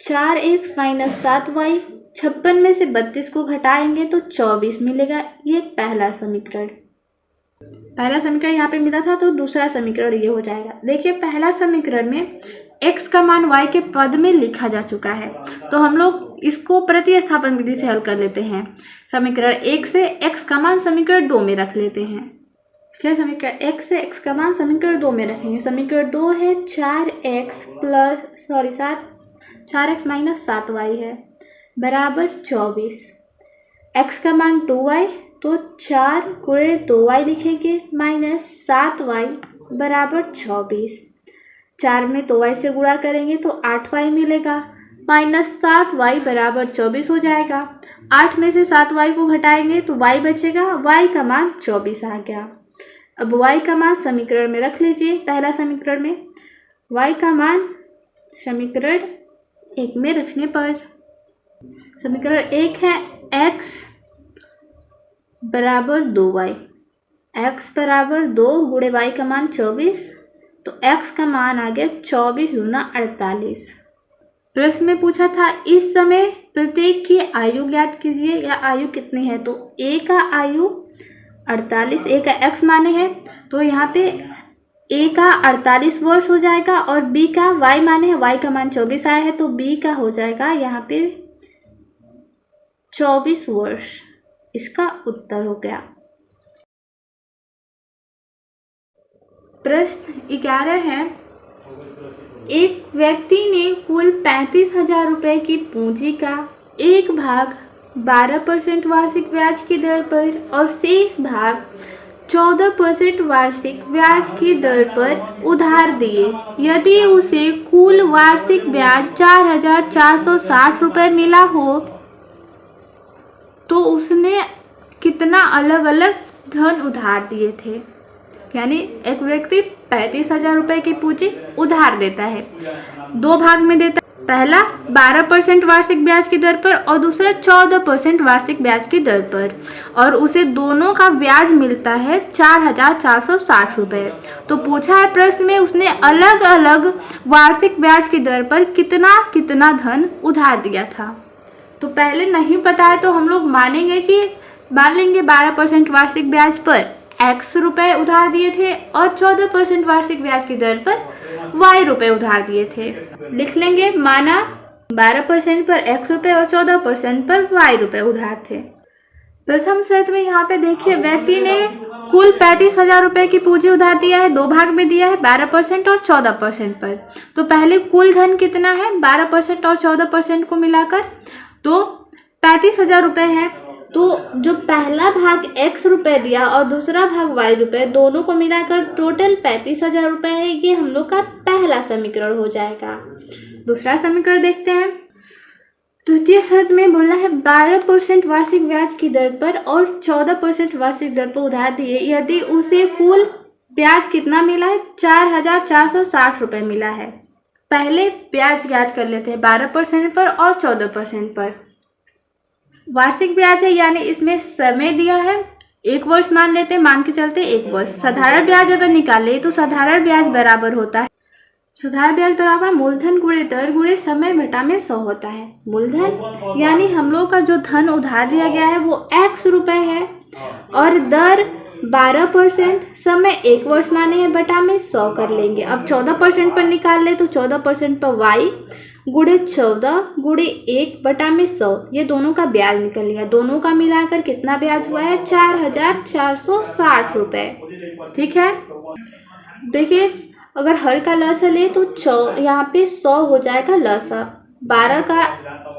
4x माइनस 7y, 56 में से 32 को घटाएंगे तो 24 मिलेगा। ये पहला समीकरण यहाँ पे मिला था, तो दूसरा समीकरण ये हो जाएगा। देखिए पहला समीकरण में x का मान y के पद में लिखा जा चुका है, तो हम लोग इसको प्रतिस्थापन विधि से हल कर लेते हैं। समीकरण 1 से x का मान समीकरण 2 में रख लेते हैं। क्या समीकरण 1 से x का मान समीकरण 2 में रखेंगे। समीकरण 2 है 4x माइनस 7y है बराबर 24। x का मान 2y, तो 4 गुणे 2y लिखेंगे माइनस 7y बराबर 24। 4 में 2y से गुणा करेंगे तो 8y मिलेगा, माइनस 7y बराबर 24 हो जाएगा। 8 में से 7y को घटाएंगे तो y बचेगा, y का मान 24 आ गया। अब y का मान समीकरण में रख लीजिए। पहला समीकरण में y का मान समीकरण 1 में रखने पर समीकरण 1 है x बराबर 2y, x बराबर 2 गुणे y का मान 24, तो x का मान आ गया 24 गुना 48। प्रश्न में पूछा था इस समय प्रत्येक की आयु ज्ञात कीजिए या आयु कितनी है। तो a का आयु 48, a का x माने है तो यहाँ पे a का 48 वर्ष हो जाएगा और b का y माने है, y का मान 24 आया है तो b का हो जाएगा यहाँ पे 24 वर्ष। इसका उत्तर हो गया। प्रश्न 11 है एक व्यक्ति ने कुल 35,000 रुपये की पूंजी का एक भाग 12% वार्षिक ब्याज की दर पर और शेष भाग 14% वार्षिक ब्याज की दर पर उधार दिए। यदि उसे कुल वार्षिक ब्याज 4,460 रुपये मिला हो तो उसने कितना अलग अलग धन उधार दिए थे। यानी एक व्यक्ति 35,000 रुपये की पूंजी उधार देता है, 2 भाग में देता है। पहला 12% वार्षिक ब्याज की दर पर और दूसरा 14% वार्षिक ब्याज की दर पर, और उसे दोनों का ब्याज मिलता है 4,460 रुपये। तो पूछा है प्रश्न में उसने अलग अलग वार्षिक ब्याज की दर पर कितना कितना धन उधार दिया था। तो पहले नहीं पता है तो हम लोग मान लेंगे 12% वार्षिक ब्याज पर x रुपये उधार दिए थे और 14% वार्षिक ब्याज की दर पर y रुपये उधार दिए थे। लिख लेंगे माना 12% पर x रुपये और 14% पर y रुपये उधार थे। प्रथम शर्त में यहाँ पे देखिए व्यक्ति ने कुल 35,000 रुपये की पूंजी उधार दिया है, 2 भाग में दिया है 12% और 14% पर। तो पहले कुल धन कितना है 12% और 14% को मिलाकर तो 35,000 रुपये है। तो जो पहला भाग x रुपये दिया और दूसरा भाग y रुपये, दोनों को मिलाकर टोटल 35,000 रुपये है। ये हम लोग का पहला समीकरण हो जाएगा। दूसरा समीकरण देखते हैं। द्वितीय शर्त में बोला है 12% वार्षिक ब्याज की दर पर और 14% वार्षिक दर पर उधार दिए। यदि उसे कुल ब्याज कितना मिला है 4,460 रुपये मिला है। पहले ब्याज ज्ञात कर लेते हैं 12% पर और 14% पर। वार्षिक ब्याज है यानी इसमें समय दिया है 1 वर्ष मान लेते हैं, मान के चलते 1 वर्ष। साधारण ब्याज अगर निकाले तो साधारण ब्याज बराबर होता है सुधार ब्याज बराबर मूलधन गुणे दर गुणे समय घटा में 100 होता है। मूलधन यानी हम लोग का जो धन उधार दिया गया है वो x रुपए है और दर 12%, समय 1 वर्ष माने हैं, बटा में 100 कर लेंगे। अब 14% पर निकाल ले तो 14% पर y गुणे 14 गुणे 1 बटा में 100, ये दोनों का ब्याज निकल गया। दोनों का मिलाकर कितना ब्याज हुआ है? 4460 रुपये। ठीक है, देखिए अगर हर का लसा ले तो यहाँ पे 100 हो जाएगा लसा। 12 का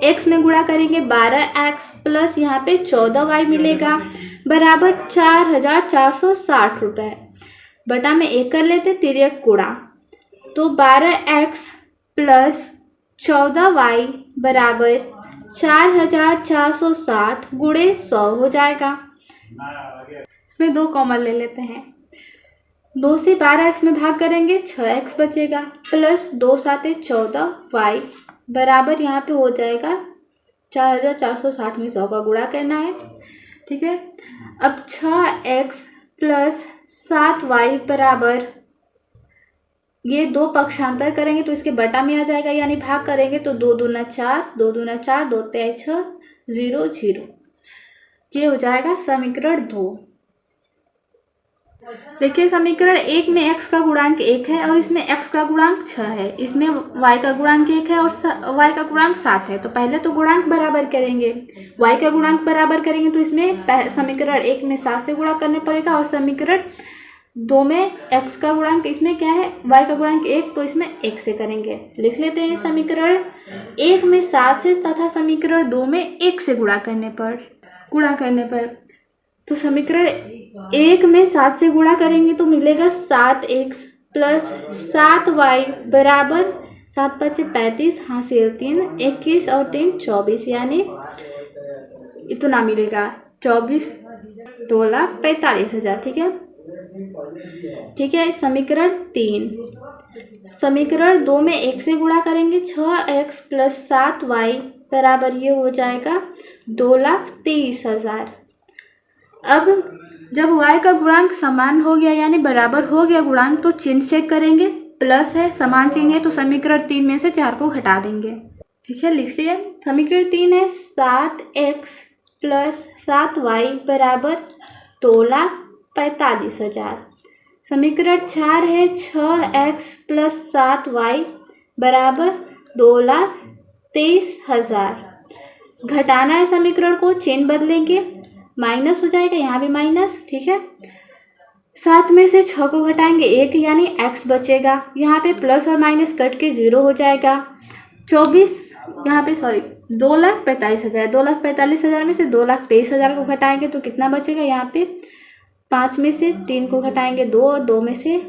x में गुणा करेंगे 12x प्लस यहाँ पे 14y मिलेगा बराबर 4460 रुपये। बटा में 1 कर लेते, तिर्यक गुणा, तो 12x प्लस 14y बराबर 4460 गुणे 100 हो जाएगा। इसमें 2 कॉमन ले लेते हैं। 2 से 12x में भाग करेंगे 6x बचेगा प्लस 2 साते 14y बराबर यहाँ पे हो जाएगा 4460 में 100 का गुणा करना है। ठीक है, अब 6x प्लस 7y बराबर, ये 2 पक्षांतर करेंगे तो इसके बटा में आ जाएगा, यानी भाग करेंगे तो 2 दूना 4, 2 दूना 4, 2 तिया 6, 0 0। ये हो जाएगा समीकरण 2। देखिए समीकरण 1 में x का गुणांक 1 है और इसमें x का गुणांक 6 है, इसमें y का गुणांक 1 है और y का गुणांक 7 है। तो पहले तो गुणांक बराबर करेंगे, y का गुणांक बराबर करेंगे तो इसमें समीकरण 1 में 7 से गुणा करने पड़ेगा और समीकरण 2 में x का गुणांक, इसमें क्या है y का गुणांक 1, तो इसमें 1 से करेंगे। लिख लेते हैं समीकरण 1 में 7 से तथा समीकरण 2 में 1 से गुणा करने पर तो समीकरण 1 में 7 से गुणा करेंगे तो मिलेगा 7x प्लस 7y बराबर 7 5 से 35, हासिल 3, 21 और 3 24, यानी इतना मिलेगा 2,45,000। ठीक है, समीकरण 3। समीकरण 2 में 1 से गुणा करेंगे 6x प्लस 7y बराबर ये हो जाएगा 2,23,000। अब जब y का गुणांक समान हो गया यानी बराबर हो गया गुणांक, तो चिन्ह चेक करेंगे, प्लस है, समान चिन्ह है, तो समीकरण 3 में से 4 को घटा देंगे। ठीक है, लिखिए समीकरण 3 है 7x प्लस 7y बराबर 2,45,000। समीकरण 4 है 6x प्लस 7y बराबर 2,23,000। घटाना है समीकरण को, चिन्ह बदलेंगे, माइनस हो जाएगा, यहाँ भी माइनस। ठीक है, 7 में से 6 को घटाएंगे 1, यानी x बचेगा। यहाँ पे प्लस और माइनस कट के 0 हो जाएगा। 24 यहाँ पे 2,45,000, 2,45,000 में से 2,23,000 को घटाएंगे तो कितना बचेगा? यहाँ पे 5 में से 3 को घटाएंगे 2 और 2 में से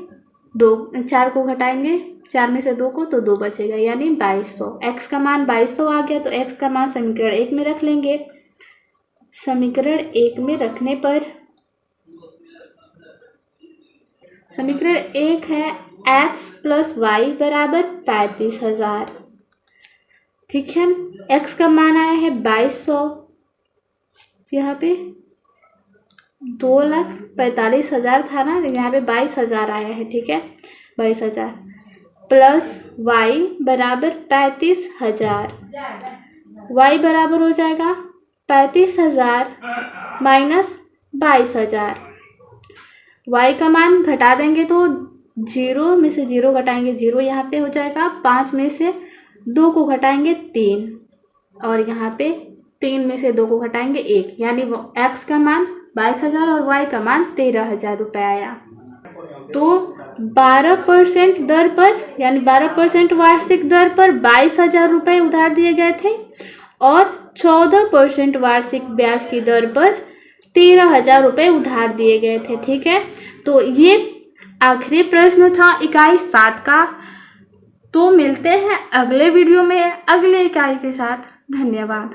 4 को घटाएंगे 4 में से 2 को, तो 2 बचेगा, यानी 2200। x का मान 2200 आ गया, तो x का मान समीकरण 1 में रख लेंगे। समीकरण 1 में रखने पर समीकरण 1 है x प्लस वाई बराबर 35,000। ठीक है, x का मान आया है 2200, यहाँ पे 2,45,000 था ना, यहाँ पे 22,000 आया है। ठीक है, 22,000 प्लस y बराबर 35,000, y बराबर हो जाएगा 35,000 माइनस 22,000। y का मान घटा देंगे तो 0 में से 0 घटाएंगे 0, यहाँ पे हो जाएगा। 5 में से 2 को घटाएंगे 3 और यहाँ पे 3 में से 2 को घटाएंगे 1, यानी x का मान 22,000 और y का मान 13,000 रुपये आया। तो 12% दर पर, यानी 12% वार्षिक दर पर 22,000 रुपये उधार दिए गए थे और 14% वार्षिक ब्याज की दर पर 13,000 रुपये उधार दिए गए थे। ठीक है, तो ये आखिरी प्रश्न था इकाई 7 का। तो मिलते हैं अगले वीडियो में अगले इकाई के साथ। धन्यवाद।